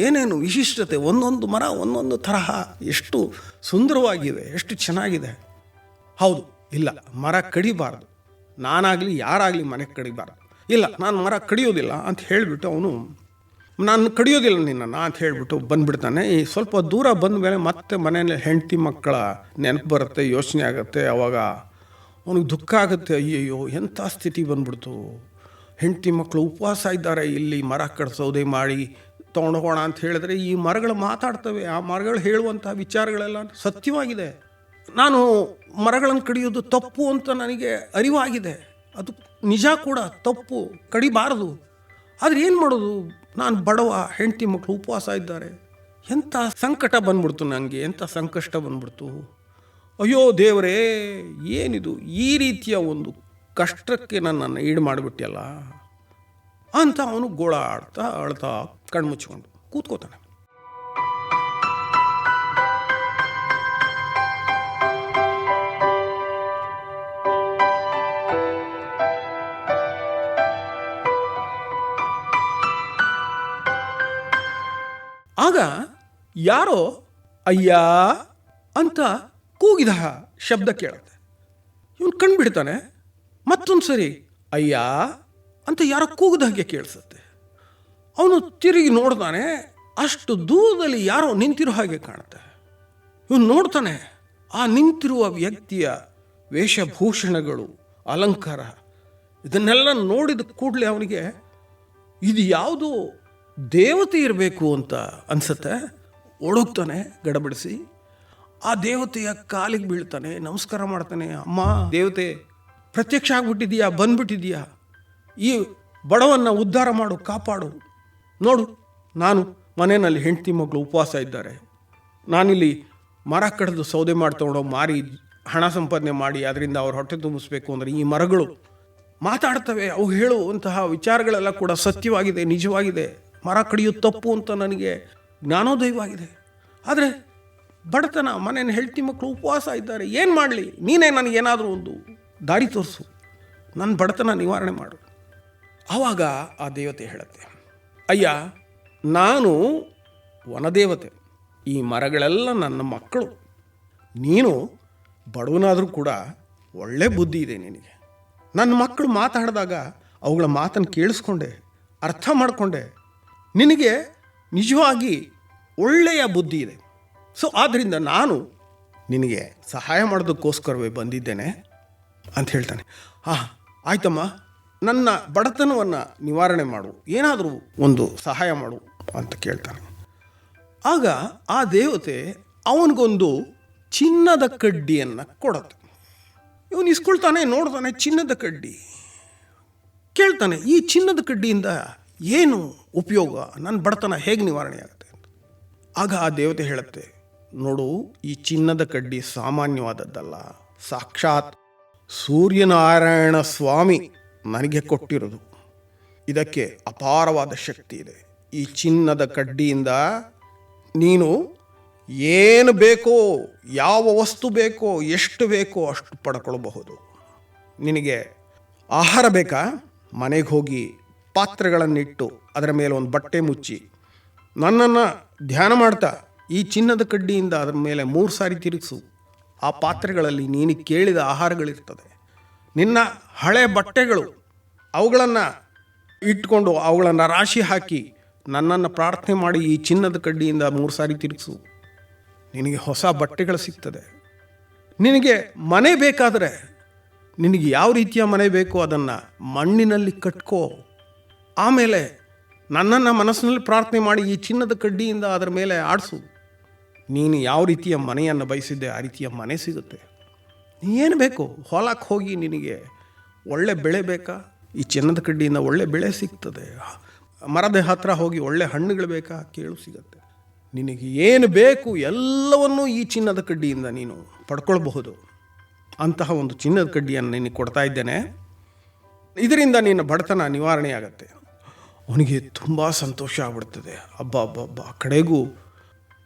ಏನೇನು ವಿಶಿಷ್ಟತೆ, ಒಂದೊಂದು ಮರ ಒಂದೊಂದು ತರಹ ಎಷ್ಟು ಸುಂದರವಾಗಿದೆ, ಎಷ್ಟು ಚೆನ್ನಾಗಿದೆ. ಹೌದು, ಇಲ್ಲ, ಮರ ಕಡಿಬಾರ್ದು, ನಾನಾಗಲಿ ಯಾರಾಗಲಿ ಮನೆ ಕಡಿಬಾರ್ದು, ಇಲ್ಲ ನಾನು ಮರ ಕಡಿಯೋದಿಲ್ಲ ಅಂತ ಹೇಳಿಬಿಟ್ಟು ಅವನು ನಾನು ಕಡಿಯೋದಿಲ್ಲ ನಿನ್ನನ್ನು ಅಂತ ಹೇಳಿಬಿಟ್ಟು ಬಂದುಬಿಡ್ತಾನೆ. ಈ ಸ್ವಲ್ಪ ದೂರ ಬಂದ ಮೇಲೆ ಮತ್ತೆ ಮನೆಯಲ್ಲಿ ಹೆಂಡತಿ ಮಕ್ಕಳ ನೆನಪು ಬರುತ್ತೆ, ಯೋಚನೆ ಆಗುತ್ತೆ. ಆವಾಗ ಅವನಿಗೆ ದುಃಖ ಆಗುತ್ತೆ. ಅಯ್ಯಯ್ಯೋ, ಎಂಥ ಸ್ಥಿತಿ ಬಂದ್ಬಿಡ್ತು, ಹೆಂಡತಿ ಮಕ್ಕಳು ಉಪವಾಸ ಇದ್ದಾರೆ, ಇಲ್ಲಿ ಮರ ಸೌದೆ ಮಾಡಿ ತೊಗೊಂಡೋಗೋಣ ಅಂತ ಹೇಳಿದ್ರೆ ಈ ಮರಗಳು ಮಾತಾಡ್ತವೆ. ಆ ಮರಗಳು ಹೇಳುವಂಥ ವಿಚಾರಗಳೆಲ್ಲ ಸತ್ಯವಾಗಿದೆ. ನಾನು ಮರಗಳನ್ನು ಕಡಿಯೋದು ತಪ್ಪು ಅಂತ ನನಗೆ ಅರಿವಾಗಿದೆ. ಅದು ನಿಜ ಕೂಡ, ತಪ್ಪು, ಕಡಿಬಾರದು. ಆದರೆ ಏನು ಮಾಡೋದು, ನಾನು ಬಡವ, ಹೆಂಡತಿ ಮಕ್ಕಳು ಉಪವಾಸ ಇದ್ದಾರೆ. ಎಂಥ ಸಂಕಟ ಬಂದ್ಬಿಡ್ತು ನನಗೆ, ಎಂಥ ಸಂಕಷ್ಟ ಬಂದ್ಬಿಡ್ತು. ಅಯ್ಯೋ ದೇವರೇ, ಏನಿದು, ಈ ರೀತಿಯ ಒಂದು ಕಷ್ಟಕ್ಕೆ ನನ್ನನ್ನು ಈಡು ಮಾಡಿಬಿಟ್ಟಿಯಲ್ಲ ಅಂತ ಅವನು ಗೋಳಾಡ್ತಾ ಅಳ್ತಾ ಕಣ್ಮುಚ್ಕೊಂಡು ಕೂತ್ಕೋತಾನೆ. ಆಗ ಯಾರೋ ಅಯ್ಯ ಅಂತ ಕೂಗಿದ ಶಬ್ದ ಕೇಳುತ್ತೆ. ಇವನು ಕಣ್ಬಿಡ್ತಾನೆ. ಮತ್ತೊಂದು ಸರಿ ಅಯ್ಯ ಅಂತ ಯಾರೋ ಕೂಗಿದ ಹಾಗೆ ಕೇಳಿಸುತ್ತೆ. ಅವನು ತಿರುಗಿ ನೋಡ್ತಾನೆ. ಅಷ್ಟು ದೂರದಲ್ಲಿ ಯಾರೋ ನಿಂತಿರೋ ಹಾಗೆ ಕಾಣುತ್ತೆ. ಇವನು ನೋಡ್ತಾನೆ. ಆ ನಿಂತಿರುವ ವ್ಯಕ್ತಿಯ ವೇಷಭೂಷಣಗಳು, ಅಲಂಕಾರ, ಇದನ್ನೆಲ್ಲ ನೋಡಿದ ಕೂಡಲೇ ಅವನಿಗೆ ಇದು ಯಾವುದೋ ದೇವತೆ ಇರಬೇಕು ಅಂತ ಅನಿಸುತ್ತೆ. ಓಡೋಗ್ತಾನೆ ಗಡಬಡಿಸಿ. ಆ ದೇವತೆಯ ಕಾಲಿಗೆ ಬೀಳ್ತಾನೆ, ನಮಸ್ಕಾರ ಮಾಡ್ತಾನೆ. ಅಮ್ಮ ದೇವತೆ, ಪ್ರತ್ಯಕ್ಷ ಆಗ್ಬಿಟ್ಟಿದೀಯಾ, ಬಂದ್ಬಿಟ್ಟಿದೀಯಾ, ಈ ಬಡವನ್ನು ಉದ್ಧಾರ ಮಾಡು, ಕಾಪಾಡು. ನೋಡು, ನಾನು ಮನೆಯಲ್ಲಿ ಹೆಂಡತಿ ಮಕ್ಕಳು ಉಪವಾಸ ಇದ್ದಾರೆ. ನಾನಿಲ್ಲಿ ಮರ ಕಡಿದು ಸೌದೆ ಮಾಡಿ ತೊಗೊಂಡೋಗಿ ಮಾರಿ ಹಣ ಸಂಪಾದನೆ ಮಾಡಿ ಅದರಿಂದ ಅವ್ರ ಹೊಟ್ಟೆ ತುಂಬಿಸ್ಬೇಕು ಅಂದರೆ ಈ ಮರಗಳು ಮಾತಾಡ್ತವೆ. ಅವು ಹೇಳುವಂತಹ ವಿಚಾರಗಳೆಲ್ಲ ಕೂಡ ಸತ್ಯವಾಗಿದೆ, ನಿಜವಾಗಿದೆ. ಮರ ಕಡಿಯೋದು ತಪ್ಪು ಅಂತ ನನಗೆ ಜ್ಞಾನೋದಯವಾಗಿದೆ. ಆದರೆ ಬಡತನ, ಮನೆಯನ್ನು ಹೆಂಡತಿ ಮಕ್ಕಳು ಉಪವಾಸ ಇದ್ದಾರೆ, ಏನು ಮಾಡಲಿ, ನೀನೇ ನನಗೇನಾದರೂ ಒಂದು ದಾರಿ ತೋರಿಸು, ನನ್ನ ಬಡತನ ನಿವಾರಣೆ ಮಾಡು. ಆವಾಗ ಆ ದೇವತೆ ಹೇಳುತ್ತೆ, ಅಯ್ಯ, ನಾನು ವನದೇವತೆ, ಈ ಮರಗಳೆಲ್ಲ ನನ್ನ ಮಕ್ಕಳು. ನೀನು ಬಡವನಾದರೂ ಕೂಡ ಒಳ್ಳೆ ಬುದ್ಧಿ ಇದೆ ನಿನಗೆ. ನನ್ನ ಮಕ್ಕಳು ಮಾತಾಡಿದಾಗ ಅವುಗಳ ಮಾತನ್ನು ಕೇಳಿಸ್ಕೊಂಡೆ, ಅರ್ಥ ಮಾಡಿಕೊಂಡೆ. ನಿನಗೆ ನಿಜವಾಗಿ ಒಳ್ಳೆಯ ಬುದ್ಧಿ ಇದೆ. ಸೊ ಆದ್ದರಿಂದ ನಾನು ನಿನಗೆ ಸಹಾಯ ಮಾಡೋದಕ್ಕೋಸ್ಕರವೇ ಬಂದಿದ್ದೇನೆ ಅಂತ ಹೇಳ್ತಾನೆ. ಆಯ್ತಮ್ಮ, ನನ್ನ ಬಡತನವನ್ನು ನಿವಾರಣೆ ಮಾಡು, ಏನಾದರೂ ಒಂದು ಸಹಾಯ ಮಾಡು ಅಂತ ಕೇಳ್ತಾನೆ. ಆಗ ಆ ದೇವತೆ ಅವನಿಗೊಂದು ಚಿನ್ನದ ಕಡ್ಡಿಯನ್ನು ಕೊಡುತ್ತೆ. ಇವನು ಇಸ್ಕೊಳ್ತಾನೆ, ನೋಡ್ತಾನೆ, ಚಿನ್ನದ ಕಡ್ಡಿ. ಕೇಳ್ತಾನೆ, ಈ ಚಿನ್ನದ ಕಡ್ಡಿಯಿಂದ ಏನು ಉಪಯೋಗ, ನನ್ನ ಬಡತನ ಹೇಗೆ ನಿವಾರಣೆ ಆಗುತ್ತೆ ಅಂತ. ಆಗ ಆ ದೇವತೆ ಹೇಳುತ್ತೆ, ನೋಡು, ಈ ಚಿನ್ನದ ಕಡ್ಡಿ ಸಾಮಾನ್ಯವಾದದ್ದಲ್ಲ, ಸಾಕ್ಷಾತ್ ಸೂರ್ಯನಾರಾಯಣ ಸ್ವಾಮಿ ನನಗೆ ಕೊಟ್ಟಿರೋದು. ಇದಕ್ಕೆ ಅಪಾರವಾದ ಶಕ್ತಿ ಇದೆ. ಈ ಚಿನ್ನದ ಕಡ್ಡಿಯಿಂದ ನೀನು ಏನು ಬೇಕೋ, ಯಾವ ವಸ್ತು ಬೇಕೋ, ಎಷ್ಟು ಬೇಕೋ ಅಷ್ಟು ಪಡ್ಕೊಳ್ಬಹುದು. ನಿನಗೆ ಆಹಾರ ಬೇಕಾ, ಮನೆಗೆ ಹೋಗಿ ಪಾತ್ರೆಗಳನ್ನಿಟ್ಟು ಅದರ ಮೇಲೆ ಒಂದು ಬಟ್ಟೆ ಮುಚ್ಚಿ ನನ್ನನ್ನು ಧ್ಯಾನ ಮಾಡ್ತಾ ಈ ಚಿನ್ನದ ಕಡ್ಡಿಯಿಂದ ಅದರ ಮೇಲೆ 3 ಸಾರಿ ತಿರುಗಿಸು. ಆ ಪಾತ್ರೆಗಳಲ್ಲಿ ನೀನು ಕೇಳಿದ ಆಹಾರಗಳಿರ್ತದೆ. ನಿನ್ನ ಹಳೆ ಬಟ್ಟೆಗಳು, ಅವುಗಳನ್ನು ಇಟ್ಕೊಂಡು ಅವುಗಳನ್ನು ರಾಶಿ ಹಾಕಿ ನನ್ನನ್ನು ಪ್ರಾರ್ಥನೆ ಮಾಡಿ ಈ ಚಿನ್ನದ ಕಡ್ಡಿಯಿಂದ 3 ಸಾರಿ ತಿರುಗಿಸು. ನಿನಗೆ ಹೊಸ ಬಟ್ಟೆಗಳು ಸಿಗ್ತದೆ. ನಿನಗೆ ಮನೆ ಬೇಕಾದರೆ, ನಿನಗೆ ಯಾವ ರೀತಿಯ ಮನೆ ಬೇಕೋ ಅದನ್ನು ಮಣ್ಣಿನಲ್ಲಿ ಕಟ್ಕೋ. ಆಮೇಲೆ ನನ್ನನ್ನು ಮನಸ್ಸಿನಲ್ಲಿ ಪ್ರಾರ್ಥನೆ ಮಾಡಿ ಈ ಚಿನ್ನದ ಕಡ್ಡಿಯಿಂದ ಅದರ ಮೇಲೆ ಆಡಿಸು. ನೀನು ಯಾವ ರೀತಿಯ ಮನೆಯನ್ನು ಬಯಸಿದ್ದೆ ಆ ರೀತಿಯ ಮನೆ ಸಿಗುತ್ತೆ. ಏನು ಬೇಕು, ಹೊಲಕ್ಕೆ ಹೋಗಿ ನಿನಗೆ ಒಳ್ಳೆ ಬೆಳೆ ಬೇಕಾ, ಈ ಚಿನ್ನದ ಕಡ್ಡಿಯಿಂದ ಒಳ್ಳೆ ಬೆಳೆ ಸಿಗ್ತದೆ. ಮರದ ಹತ್ರ ಹೋಗಿ ಒಳ್ಳೆ ಹಣ್ಣುಗಳು ಬೇಕಾ, ಕೇಳು, ಸಿಗುತ್ತೆ. ನಿನಗೆ ಏನು ಬೇಕು ಎಲ್ಲವನ್ನೂ ಈ ಚಿನ್ನದ ಕಡ್ಡಿಯಿಂದ ನೀನು ಪಡ್ಕೊಳ್ಬಹುದು. ಅಂತಹ ಒಂದು ಚಿನ್ನದ ಕಡ್ಡಿಯನ್ನು ನಿನಗೆ ಕೊಡ್ತಾ ಇದ್ದೇನೆ. ಇದರಿಂದ ನಿನ್ನ ಬಡತನ ನಿವಾರಣೆ ಆಗುತ್ತೆ. ಅವನಿಗೆ ತುಂಬ ಸಂತೋಷ ಆಗ್ಬಿಡ್ತದೆ. ಹಬ್ಬ ಕಡೆಗೂ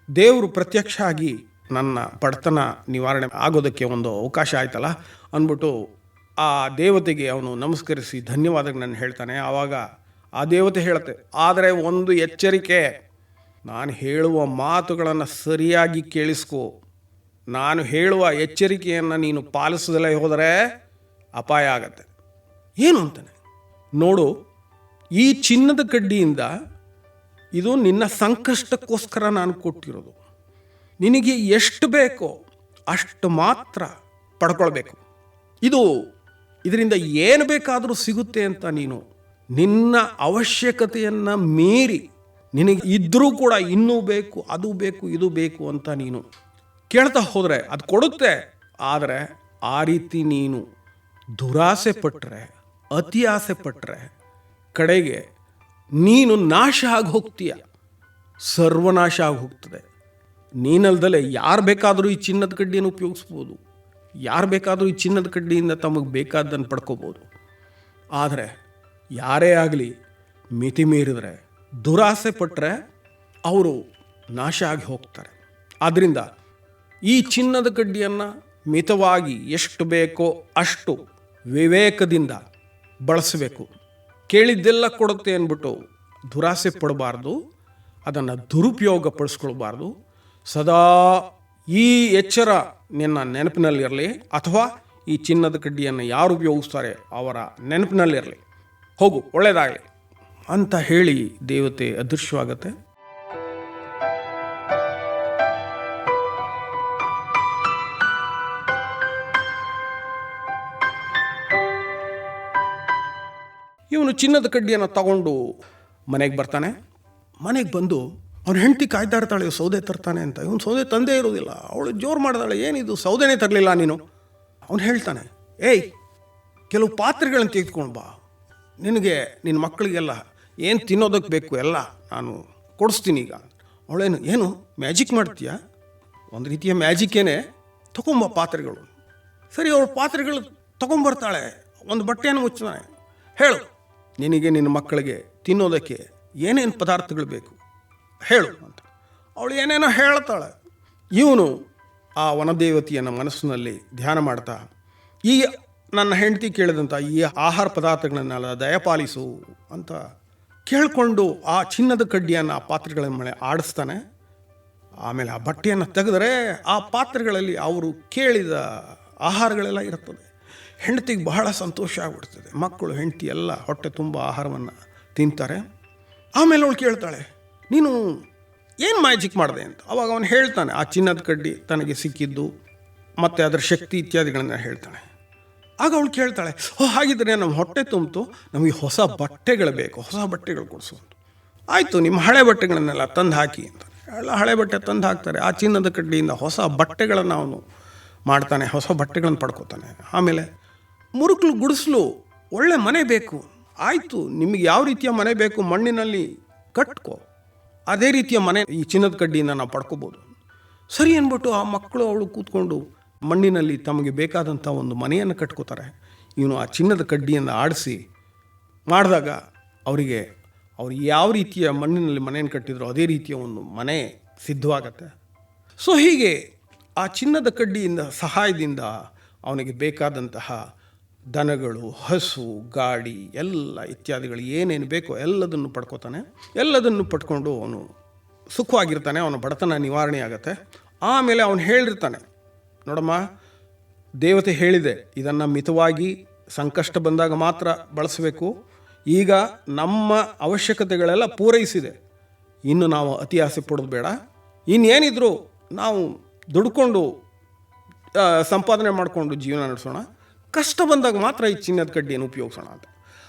ದೇವರು ಪ್ರತ್ಯಕ್ಷ ಆಗಿ ನನ್ನ ಬಡತನ ನಿವಾರಣೆ ಆಗೋದಕ್ಕೆ ಒಂದು ಅವಕಾಶ ಆಯ್ತಲ್ಲ ಅಂದ್ಬಿಟ್ಟು ಆ ದೇವತೆಗೆ ಅವನು ನಮಸ್ಕರಿಸಿ ಧನ್ಯವಾದಗಳನ್ನು ಹೇಳ್ತಾನೆ. ಆವಾಗ ಆ ದೇವತೆ ಹೇಳುತ್ತೆ, ಆದರೆ ಒಂದು ಎಚ್ಚರಿಕೆ, ನಾನು ಹೇಳುವ ಮಾತುಗಳನ್ನು ಸರಿಯಾಗಿ ಕೇಳಿಸ್ಕೋ. ನಾನು ಹೇಳುವ ಎಚ್ಚರಿಕೆಯನ್ನು ನೀನು ಪಾಲಿಸದಲ್ಲೇ ಹೋದರೆ ಅಪಾಯ ಆಗತ್ತೆ. ಏನು ಅಂತಾನೆ ನೋಡು, ಈ ಚಿನ್ನದ ಕಡ್ಡಿಯಿಂದ ಇದು ನಿನ್ನ ಸಂಕಷ್ಟಕ್ಕೋಸ್ಕರ ನಾನು ಕೊಟ್ಟಿರೋದು. ನಿನಗೆ ಎಷ್ಟು ಬೇಕೋ ಅಷ್ಟು ಮಾತ್ರ ಪಡ್ಕೊಳ್ಬೇಕು. ಇದರಿಂದ ಏನು ಬೇಕಾದರೂ ಸಿಗುತ್ತೆ ಅಂತ ನೀನು ನಿನ್ನ ಅವಶ್ಯಕತೆಯನ್ನು ಮೀರಿ ನಿನಗೆ ಇದ್ದರೂ ಕೂಡ ಇನ್ನೂ ಬೇಕು, ಅದು ಬೇಕು, ಇದು ಬೇಕು ಅಂತ ನೀನು ಕೇಳ್ತಾ ಹೋದರೆ ಅದು ಕೊಡುತ್ತೆ. ಆದರೆ ಆ ರೀತಿ ನೀನು ದುರಾಸೆ ಪಟ್ಟರೆ, ಅತಿ ಆಸೆ ಪಟ್ಟರೆ ಕಡೆಗೆ ನೀನು ನಾಶ ಆಗಿ ಹೋಗ್ತೀಯ, ಸರ್ವನಾಶ ಆಗಿ ಹೋಗ್ತದೆ. ನೀನಲ್ದಲೇ ಯಾರು ಬೇಕಾದರೂ ಈ ಚಿನ್ನದ ಕಡ್ಡಿಯನ್ನು ಉಪಯೋಗಿಸ್ಬೋದು, ಯಾರು ಬೇಕಾದರೂ ಈ ಚಿನ್ನದ ಕಡ್ಡಿಯಿಂದ ತಮಗೆ ಬೇಕಾದ್ದನ್ನು ಪಡ್ಕೋಬೋದು. ಆದರೆ ಯಾರೇ ಆಗಲಿ ಮಿತಿ ಮೀರಿದರೆ, ದುರಾಸೆ ಪಟ್ಟರೆ ಅವರು ನಾಶ ಆಗಿ ಹೋಗ್ತಾರೆ. ಆದ್ದರಿಂದ ಈ ಚಿನ್ನದ ಕಡ್ಡಿಯನ್ನು ಮಿತವಾಗಿ ಎಷ್ಟು ಬೇಕೋ ಅಷ್ಟು ವಿವೇಕದಿಂದ ಬಳಸಬೇಕು. ಕೇಳಿದ್ದೆಲ್ಲ ಕೊಡುತ್ತೆ ಅಂದ್ಬಿಟ್ಟು ದುರಾಸೆ ಪಡಬಾರ್ದು, ಅದನ್ನು ದುರುಪಯೋಗ ಪಡಿಸ್ಕೊಳ್ಬಾರ್ದು. ಸದಾ ಈ ಎಚ್ಚರ ನಿನ್ನ ನೆನಪಿನಲ್ಲಿರಲಿ, ಅಥವಾ ಈ ಚಿನ್ನದ ಕಡ್ಡಿಯನ್ನು ಯಾರು ಉಪಯೋಗಿಸ್ತಾರೆ ಅವರ ನೆನಪಿನಲ್ಲಿರಲಿ. ಹೋಗು, ಒಳ್ಳೆಯದಾಗಲಿ ಅಂತ ಹೇಳಿ ದೇವತೆ ಅದೃಶ್ಯವಾಗತ್ತೆ. ಇವನು ಚಿನ್ನದ ಕಡ್ಡಿಯನ್ನು ತಗೊಂಡು ಮನೆಗೆ ಬರ್ತಾನೆ. ಮನೆಗೆ ಬಂದು ಅವನ ಹೆಂಡತಿ ಕಾಯ್ತಾ ಇರ್ತಾಳೆ, ಸೌದೆ ತರ್ತಾನೆ ಅಂತ. ಇವನು ಸೌದೆ ತಂದೇ ಇರೋದಿಲ್ಲ. ಅವಳು ಜೋರು ಮಾಡಿದಾಳೆ, ಏನಿದು ಸೌದೆನೇ ತರಲಿಲ್ಲ ನೀನು? ಅವನು ಹೇಳ್ತಾನೆ, ಏಯ್, ಕೆಲವು ಪಾತ್ರೆಗಳನ್ನು ತೆಗೆದುಕೊಂಡು ಬಾ, ನಿನಗೆ ನಿನ್ನ ಮಕ್ಕಳಿಗೆಲ್ಲ ಏನು ತಿನ್ನೋದಕ್ಕೆ ಬೇಕು ಎಲ್ಲ ನಾನು ಕೊಡಿಸ್ತೀನಿ ಈಗ. ಏನು ಮ್ಯಾಜಿಕ್ ಮಾಡ್ತೀಯಾ? ಒಂದು ರೀತಿಯ ಮ್ಯಾಜಿಕ್ಕೇನೆ, ತಗೊಂಬ ಪಾತ್ರೆಗಳು. ಸರಿ, ಅವಳು ಪಾತ್ರೆಗಳು ತಗೊಂಬರ್ತಾಳೆ. ಒಂದು ಬಟ್ಟೆಯನ್ನು ಮುಚ್ತಾನೆ. ಹೇಳು, ನಿನಗೆ ನಿನ್ನ ಮಕ್ಕಳಿಗೆ ತಿನ್ನೋದಕ್ಕೆ ಏನೇನು ಪದಾರ್ಥಗಳು ಬೇಕು ಹೇಳು ಅಂತ. ಅವಳು ಏನೇನೋ ಹೇಳ್ತಾಳೆ. ಇವನು ಆ ವನದೇವತೆಯನ್ನು ಮನಸ್ಸಿನಲ್ಲಿ ಧ್ಯಾನ ಮಾಡ್ತಾ, ಈ ನನ್ನ ಹೆಂಡತಿ ಕೇಳಿದಂಥ ಈ ಆಹಾರ ಪದಾರ್ಥಗಳನ್ನೆಲ್ಲ ದಯಪಾಲಿಸು ಅಂತ ಕೇಳಿಕೊಂಡು ಆ ಚಿನ್ನದ ಕಡ್ಡಿಯನ್ನು ಆ ಪಾತ್ರೆಗಳ ಮೇಲೆ ಆಡಿಸ್ತಾನೆ. ಆಮೇಲೆ ಆ ಬಟ್ಟೆಯನ್ನು ತೆಗೆದರೆ ಆ ಪಾತ್ರೆಗಳಲ್ಲಿ ಅವರು ಕೇಳಿದ ಆಹಾರಗಳೆಲ್ಲ ಇರ್ತದೆ. ಹೆಂಡತಿಗೆ ಬಹಳ ಸಂತೋಷ ಆಗ್ಬಿಡ್ತದೆ. ಮಕ್ಕಳು, ಹೆಂಡತಿ ಎಲ್ಲ ಹೊಟ್ಟೆ ತುಂಬ ಆಹಾರವನ್ನು ತಿಂತಾರೆ. ಆಮೇಲೆ ಅವಳು ಕೇಳ್ತಾಳೆ, ನೀನು ಏನು ಮ್ಯಾಜಿಕ್ ಮಾಡಿದೆ ಅಂತ. ಅವಾಗ ಅವನು ಹೇಳ್ತಾನೆ ಆ ಚಿನ್ನದ ಕಡ್ಡಿ ತನಗೆ ಸಿಕ್ಕಿದ್ದು ಮತ್ತು ಅದರ ಶಕ್ತಿ ಇತ್ಯಾದಿಗಳನ್ನ ಹೇಳ್ತಾನೆ. ಆಗ ಅವಳು ಕೇಳ್ತಾಳೆ, ಹಾಗಿದ್ರೆ ನಮ್ಮ ಹೊಟ್ಟೆ ತುಂಬಿತು, ನಮಗೆ ಹೊಸ ಬಟ್ಟೆಗಳು ಬೇಕು, ಹೊಸ ಬಟ್ಟೆಗಳು ಕೊಡಿಸು ಅಂತ. ಆಯಿತು, ನಿಮ್ಮ ಹಳೆ ಬಟ್ಟೆಗಳನ್ನೆಲ್ಲ ತಂದು ಹಾಕಿ ಅಂತ. ಎಲ್ಲ ಹಳೆ ಬಟ್ಟೆ ತಂದು ಹಾಕ್ತಾರೆ. ಆ ಚಿನ್ನದ ಕಡ್ಡಿಯಿಂದ ಹೊಸ ಬಟ್ಟೆಗಳನ್ನು ಅವನು ಮಾಡ್ತಾನೆ, ಹೊಸ ಬಟ್ಟೆಗಳನ್ನು ಪಡ್ಕೋತಾನೆ. ಆಮೇಲೆ ಮುರುಕಲು ಗುಡಿಸಲು ಒಳ್ಳೆ ಮನೆ ಬೇಕು. ಆಯಿತು, ನಿಮಗೆ ಯಾವ ರೀತಿಯ ಮನೆ ಬೇಕು ಮಣ್ಣಿನಲ್ಲಿ ಕಟ್ಕೋ, ಅದೇ ರೀತಿಯ ಮನೆ ಈ ಚಿನ್ನದ ಕಡ್ಡಿಯಿಂದ ನಾವು ಪಡ್ಕೋಬೋದು. ಸರಿ ಅಂದ್ಬಿಟ್ಟು ಆ ಮಕ್ಕಳು ಅವಳು ಕೂತ್ಕೊಂಡು ಮಣ್ಣಿನಲ್ಲಿ ತಮಗೆ ಬೇಕಾದಂಥ ಒಂದು ಮನೆಯನ್ನು ಕಟ್ಕೋತಾರೆ. ಇವನು ಆ ಚಿನ್ನದ ಕಡ್ಡಿಯನ್ನು ಆಡಿಸಿ ಮಾಡಿದಾಗ ಅವರಿಗೆ ಅವ್ರು ಯಾವ ರೀತಿಯ ಮಣ್ಣಿನಲ್ಲಿ ಮನೆಯನ್ನು ಕಟ್ಟಿದ್ರು ಅದೇ ರೀತಿಯ ಒಂದು ಮನೆ ಸಿದ್ಧವಾಗತ್ತೆ. ಸೊ ಹೀಗೆ ಆ ಚಿನ್ನದ ಕಡ್ಡಿಯಿಂದ ಸಹಾಯದಿಂದ ಅವನಿಗೆ ಬೇಕಾದಂತಹ ದನಗಳು, ಹಸು, ಗಾಡಿ ಎಲ್ಲ ಇತ್ಯಾದಿಗಳು ಏನೇನು ಬೇಕೋ ಎಲ್ಲದನ್ನು ಪಡ್ಕೋತಾನೆ. ಎಲ್ಲದನ್ನು ಪಡ್ಕೊಂಡು ಅವನು ಸುಖವಾಗಿರ್ತಾನೆ. ಅವನ ಬಡತನ ನಿವಾರಣೆ ಆಗುತ್ತೆ. ಆಮೇಲೆ ಅವನು ಹೇಳಿರ್ತಾನೆ, ನೋಡಮ್ಮ, ದೇವತೆ ಹೇಳಿದೆ ಇದನ್ನು ಮಿತವಾಗಿ ಸಂಕಷ್ಟ ಬಂದಾಗ ಮಾತ್ರ ಬಳಸಬೇಕು. ಈಗ ನಮ್ಮ ಅವಶ್ಯಕತೆಗಳೆಲ್ಲ ಪೂರೈಸಿದೆ, ಇನ್ನು ನಾವು ಅತಿ ಆಸೆ ಪಡೋದು ಬೇಡ. ಇನ್ನೇನಿದ್ರು ನಾವು ದುಡ್ಕೊಂಡು ಸಂಪಾದನೆ ಮಾಡಿಕೊಂಡು ಜೀವನ ನಡೆಸೋಣ. ಕಷ್ಟ ಬಂದಾಗ ಮಾತ್ರ ಈ ಚಿನ್ನದ ಕಡ್ಡಿಯನ್ನು ಉಪಯೋಗಿಸೋಣ ಅಂತ.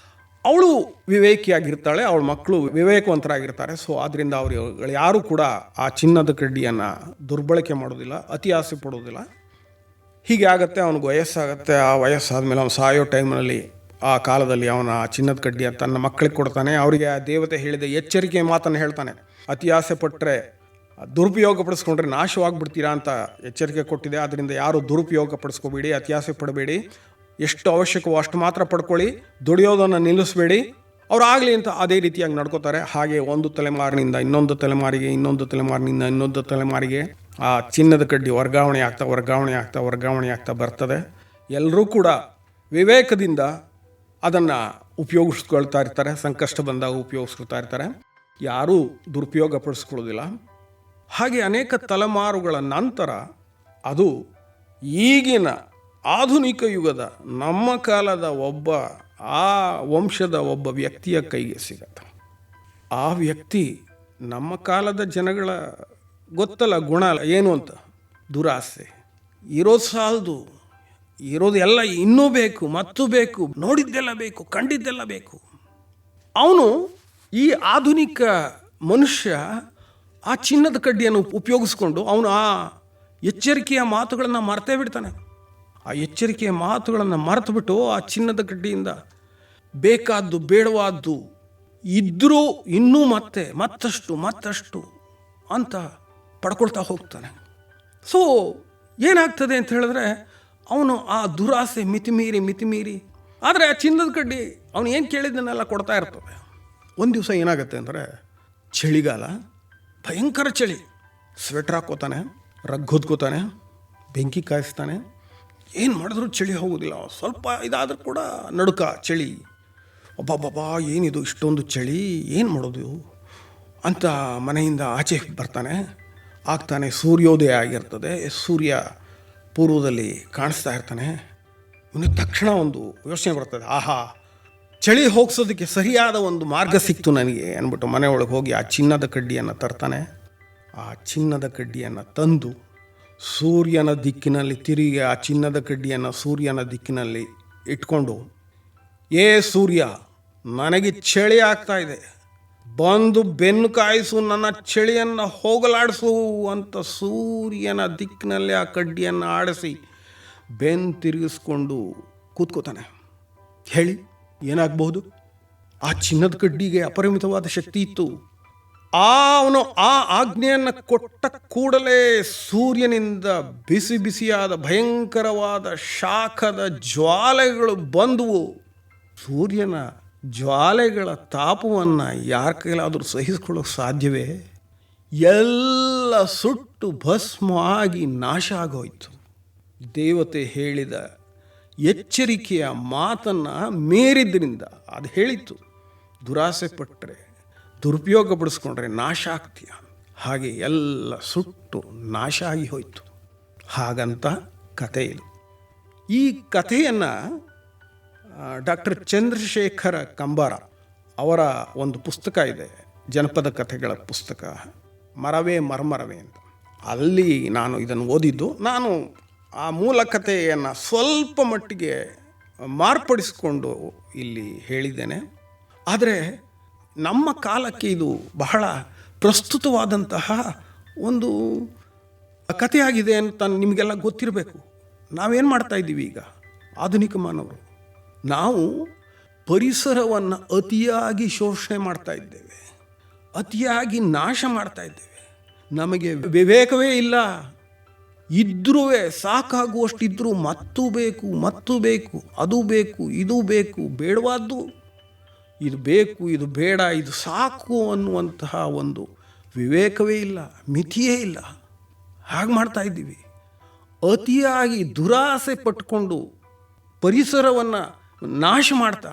ಅವಳು ವಿವೇಕಿಯಾಗಿರ್ತಾಳೆ, ಅವಳ ಮಕ್ಕಳು ವಿವೇಕವಂತರಾಗಿರ್ತಾರೆ. ಸೊ ಆದ್ದರಿಂದ ಅವರು ಯಾರೂ ಕೂಡ ಆ ಚಿನ್ನದ ಕಡ್ಡಿಯನ್ನು ದುರ್ಬಳಕೆ ಮಾಡೋದಿಲ್ಲ, ಅತಿ ಆಸೆ ಪಡೋದಿಲ್ಲ. ಹೀಗೆ ಆಗುತ್ತೆ. ಅವನಿಗೆ ವಯಸ್ಸಾಗುತ್ತೆ. ಆ ವಯಸ್ಸಾದಮೇಲೆ ಅವನು ಸಾಯೋ ಟೈಮ್ನಲ್ಲಿ ಆ ಕಾಲದಲ್ಲಿ ಅವನ ಆ ಚಿನ್ನದ ಕಡ್ಡಿಯನ್ನು ತನ್ನ ಮಕ್ಕಳಿಗೆ ಕೊಡ್ತಾನೆ. ಅವರಿಗೆ ಆ ದೇವತೆ ಹೇಳಿದ ಎಚ್ಚರಿಕೆ ಮಾತನ್ನು ಹೇಳ್ತಾನೆ. ಅತಿ ಆಸೆ ಪಟ್ಟರೆ, ದುರುಪಯೋಗ ಪಡಿಸ್ಕೊಂಡ್ರೆ ನಾಶವಾಗಿಬಿಡ್ತೀರಾ ಅಂತ ಎಚ್ಚರಿಕೆ ಕೊಟ್ಟಿದೆ. ಅದರಿಂದ ಯಾರು ದುರುಪಯೋಗ ಪಡಿಸ್ಕೋಬೇಡಿ, ಅತಿ ಆಸೆ ಪಡಬೇಡಿ. ಎಷ್ಟು ಅವಶ್ಯಕವೋ ಅಷ್ಟು ಮಾತ್ರ ಪಡ್ಕೊಳ್ಳಿ, ದುಡಿಯೋದನ್ನು ನಿಲ್ಲಿಸಬೇಡಿ. ಅವ್ರು ಆಗಲಿ ಅಂತ ಅದೇ ರೀತಿಯಾಗಿ ನಡ್ಕೋತಾರೆ. ಹಾಗೆ ಒಂದು ತಲೆಮಾರಿನಿಂದ ಇನ್ನೊಂದು ತಲೆಮಾರಿಗೆ, ಇನ್ನೊಂದು ತಲೆಮಾರಿನಿಂದ ಇನ್ನೊಂದು ತಲೆಮಾರಿಗೆ ಆ ಚಿನ್ನದ ಕಡ್ಡಿ ವರ್ಗಾವಣೆ ಆಗ್ತಾ ಬರ್ತದೆ. ಎಲ್ಲರೂ ಕೂಡ ವಿವೇಕದಿಂದ ಅದನ್ನು ಉಪಯೋಗಿಸ್ಕೊಳ್ತಾ ಇರ್ತಾರೆ. ಸಂಕಷ್ಟ ಬಂದಾಗ ಉಪಯೋಗಿಸ್ಕೊಳ್ತಾ ಇರ್ತಾರೆ. ಯಾರೂ ದುರುಪಯೋಗ ಪಡಿಸ್ಕೊಳ್ಳೋದಿಲ್ಲ. ಹಾಗೆ ಅನೇಕ ತಲೆಮಾರುಗಳ ನಂತರ ಅದು ಈಗಿನ ಆಧುನಿಕ ಯುಗದ ನಮ್ಮ ಕಾಲದ ಆ ವಂಶದ ಒಬ್ಬ ವ್ಯಕ್ತಿಯ ಕೈಗೆ ಸಿಗತ್ತೆ. ಆ ವ್ಯಕ್ತಿ ನಮ್ಮ ಕಾಲದ ಜನಗಳ ಗೊತ್ತಲ್ಲ ಗುಣ ಏನು ಅಂತ, ದುರಾಸೆ. ಇರೋದು ಸಾಲದು, ಇರೋದು ಎಲ್ಲ ಇನ್ನೂ ಬೇಕು, ಮತ್ತು ಬೇಕು, ನೋಡಿದ್ದೆಲ್ಲ ಬೇಕು, ಕಂಡಿದ್ದೆಲ್ಲ ಬೇಕು. ಅವನು ಈ ಆಧುನಿಕ ಮನುಷ್ಯ ಆ ಚಿನ್ನದ ಕಡ್ಡಿಯನ್ನು ಉಪಯೋಗಿಸ್ಕೊಂಡು ಅವನು ಆ ಎಚ್ಚರಿಕೆಯ ಮಾತುಗಳನ್ನು ಮರ್ತೇ ಬಿಡ್ತಾನೆ. ಆ ಎಚ್ಚರಿಕೆಯ ಮಾತುಗಳನ್ನು ಮರೆತುಬಿಟ್ಟು ಆ ಚಿನ್ನದ ಕಡ್ಡಿಯಿಂದ ಬೇಕಾದ್ದು ಬೇಡವಾದ್ದು ಇದ್ದರೂ ಇನ್ನೂ ಮತ್ತಷ್ಟು ಅಂತ ಪಡ್ಕೊಳ್ತಾ ಹೋಗ್ತಾನೆ. ಸೊ ಏನಾಗ್ತದೆ ಅಂತ ಹೇಳಿದ್ರೆ, ಅವನು ಆ ದುರಾಸೆ ಮಿತಿಮೀರಿ ಆದರೆ ಆ ಚಿನ್ನದ ಕಡ್ಡಿ ಅವನು ಏನು ಕೇಳಿದ್ದನ್ನೆಲ್ಲ ಕೊಡ್ತಾ ಇರ್ತದೆ. ಒಂದು ದಿವಸ ಏನಾಗುತ್ತೆ ಅಂದರೆ, ಚಳಿಗಾಲ, ಭಯಂಕರ ಚಳಿ. ಸ್ವೆಟ್ರ್ ಹಾಕ್ಕೋತಾನೆ, ರಗ್ ಹೊದ್ಕೋತಾನೆ, ಬೆಂಕಿ ಕಾಯಿಸ್ತಾನೆ. ಏನು ಮಾಡಿದ್ರೂ ಚಳಿ ಹೋಗೋದಿಲ್ಲ. ಸ್ವಲ್ಪ ಇದಾದರೂ ಕೂಡ ನಡುಕ, ಚಳಿ. ಒಬ್ಬೊಬ್ಬ ಏನಿದು ಇಷ್ಟೊಂದು ಚಳಿ, ಏನು ಮಾಡೋದು ಅಂತ ಮನೆಯಿಂದ ಆಚೆ ಆಗ್ತಾನೆ. ಸೂರ್ಯೋದಯ ಆಗಿರ್ತದೆ, ಸೂರ್ಯ ಪೂರ್ವದಲ್ಲಿ ಕಾಣಿಸ್ತಾ ಇರ್ತಾನೆ. ಇವನಿಗೆ ತಕ್ಷಣ ಒಂದು ಯೋಚನೆ ಬರ್ತದೆ, ಆಹಾ, ಚಳಿ ಹೋಗಿಸೋದಕ್ಕೆ ಸರಿಯಾದ ಒಂದು ಮಾರ್ಗ ಸಿಕ್ತು ನನಗೆ ಅಂದ್ಬಿಟ್ಟು ಮನೆಯೊಳಗೆ ಹೋಗಿ ಆ ಚಿನ್ನದ ಕಡ್ಡಿಯನ್ನು ತರ್ತಾನೆ. ಆ ಚಿನ್ನದ ಕಡ್ಡಿಯನ್ನು ತಂದು ಸೂರ್ಯನ ದಿಕ್ಕಿನಲ್ಲಿ ತಿರುಗಿ ಆ ಚಿನ್ನದ ಕಡ್ಡಿಯನ್ನು ಸೂರ್ಯನ ದಿಕ್ಕಿನಲ್ಲಿ ಇಟ್ಕೊಂಡು, ಏ ಸೂರ್ಯ, ನನಗೆ ಚಳಿ ಆಗ್ತಾ ಇದೆ, ಬಂದು ಬೆನ್ನು ಕಾಯಿಸು, ನನ್ನ ಚಳಿಯನ್ನು ಹೋಗಲಾಡಿಸು ಅಂತ ಸೂರ್ಯನ ದಿಕ್ಕಿನಲ್ಲಿ ಆ ಕಡ್ಡಿಯನ್ನು ಆಡಿಸಿ ಬೆನ್ನು ತಿರುಗಿಸ್ಕೊಂಡು ಕೂತ್ಕೋತಾನೆ. ಹೇಳಿ ಏನಾಗಬಹುದು? ಆ ಚಿನ್ನದ ಕಡ್ಡಿಗೆ ಅಪರಿಮಿತವಾದ ಶಕ್ತಿ ಇತ್ತು. ಅವನು ಆ ಆಜ್ಞೆಯನ್ನು ಕೊಟ್ಟ ಕೂಡಲೇ ಸೂರ್ಯನಿಂದ ಬಿಸಿಯಾದ ಭಯಂಕರವಾದ ಶಾಖದ ಜ್ವಾಲೆಗಳು ಬಂದವು. ಸೂರ್ಯನ ಜ್ವಾಲೆಗಳ ತಾಪವನ್ನು ಯಾರ ಕೈಲಾದರೂ ಸಹಿಸ್ಕೊಳ್ಳೋಕೆ ಸಾಧ್ಯವೇ? ಎಲ್ಲ ಸುಟ್ಟು ಭಸ್ಮ ಆಗಿ ನಾಶ ಆಗೋಯ್ತು. ದೇವತೆ ಹೇಳಿದ ಎಚ್ಚರಿಕೆಯ ಮಾತನ್ನು ಮೀರಿದ್ರಿಂದ ಅದು ಹೇಳಿತ್ತು, ದುರಾಸೆ ಪಟ್ಟರೆ, ದುರುಪಯೋಗ ಪಡಿಸ್ಕೊಂಡ್ರೆ ನಾಶ ಆಗ್ತೀಯ. ಹಾಗೆ ಎಲ್ಲ ಸುಟ್ಟು ನಾಶ ಆಗಿ ಹೋಯಿತು. ಹಾಗಂತ ಕಥೆ ಇದು. ಈ ಕಥೆಯನ್ನು ಡಾಕ್ಟರ್ ಚಂದ್ರಶೇಖರ ಕಂಬಾರ ಅವರ ಒಂದು ಪುಸ್ತಕ ಇದೆ, ಜನಪದ ಕಥೆಗಳ ಪುಸ್ತಕ, ಮರವೇ ಮರ್ಮರವೇ ಅಂತ. ಅಲ್ಲಿ ನಾನು ಇದನ್ನು ಓದಿದ್ದು. ನಾನು ಆ ಮೂಲ ಕಥೆಯನ್ನು ಸ್ವಲ್ಪ ಮಟ್ಟಿಗೆ ಮಾರ್ಪಡಿಸಿಕೊಂಡು ಇಲ್ಲಿ ಹೇಳಿದ್ದೇನೆ. ಆದರೆ ನಮ್ಮ ಕಾಲಕ್ಕೆ ಇದು ಬಹಳ ಪ್ರಸ್ತುತವಾದಂತಹ ಒಂದು ಕಥೆಯಾಗಿದೆ ಅಂತ ನಿಮಗೆಲ್ಲ ಗೊತ್ತಿರಬೇಕು. ನಾವೇನು ಮಾಡ್ತಾಯಿದ್ದೀವಿ ಈಗ, ಆಧುನಿಕ ಮಾನವರು, ನಾವು ಪರಿಸರವನ್ನು ಅತಿಯಾಗಿ ಶೋಷಣೆ ಮಾಡ್ತಾ ಇದ್ದೇವೆ, ಅತಿಯಾಗಿ ನಾಶ ಮಾಡ್ತಾ ಇದ್ದೇವೆ. ನಮಗೆ ವಿವೇಕವೇ ಇಲ್ಲ. ಇದ್ರೂ ಸಾಕಾಗುವಷ್ಟಿದ್ರೂ ಮತ್ತೂ ಬೇಕು, ಅದು ಬೇಕು, ಇದು ಬೇಕು, ಬೇಡವಾದ್ದು ಇದು ಬೇಕು, ಇದು ಬೇಡ, ಇದು ಸಾಕು ಅನ್ನುವಂತಹ ಒಂದು ವಿವೇಕವೇ ಇಲ್ಲ, ಮಿತಿಯೇ ಇಲ್ಲ. ಹಾಗೆ ಮಾಡ್ತಾ ಇದ್ದೀವಿ. ಅತಿಯಾಗಿ ದುರಾಸೆ ಪಟ್ಕೊಂಡು ಪರಿಸರವನ್ನು ನಾಶ ಮಾಡ್ತಾ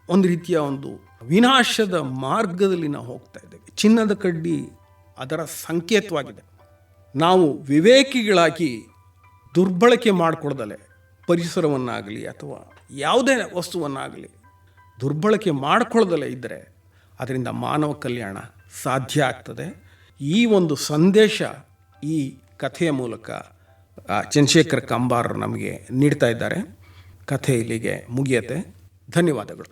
ಒಂದು ರೀತಿಯ ಒಂದು ವಿನಾಶದ ಮಾರ್ಗದಲ್ಲಿ ನಾವು ಹೋಗ್ತಾ ಇದ್ದೇವೆ. ಚಿನ್ನದ ಕಡ್ಡಿ ಅದರ ಸಂಕೇತವಾಗಿದೆ. ನಾವು ವಿವೇಕಿಗಳಾಗಿ ದುರ್ಬಳಕೆ ಮಾಡಿಕೊಡ್ದಲೆ ಪರಿಸರವನ್ನಾಗಲಿ ಅಥವಾ ಯಾವುದೇ ವಸ್ತುವನ್ನಾಗಲಿ ದುರ್ಬಳಕೆ ಮಾಡಿಕೊಳ್ಳದಲೇ ಇದ್ದರೆ ಅದರಿಂದ ಮಾನವ ಕಲ್ಯಾಣ ಸಾಧ್ಯ ಆಗ್ತದೆ. ಈ ಒಂದು ಸಂದೇಶ ಈ ಕಥೆಯ ಮೂಲಕ ಚಂದ್ರಶೇಖರ್ ಕಂಬಾರ್ ನಮಗೆ ನೀಡ್ತಾ ಇದ್ದಾರೆ. ಕಥೆ ಇಲ್ಲಿಗೆ ಮುಗಿಯುತ್ತೆ. ಧನ್ಯವಾದಗಳು.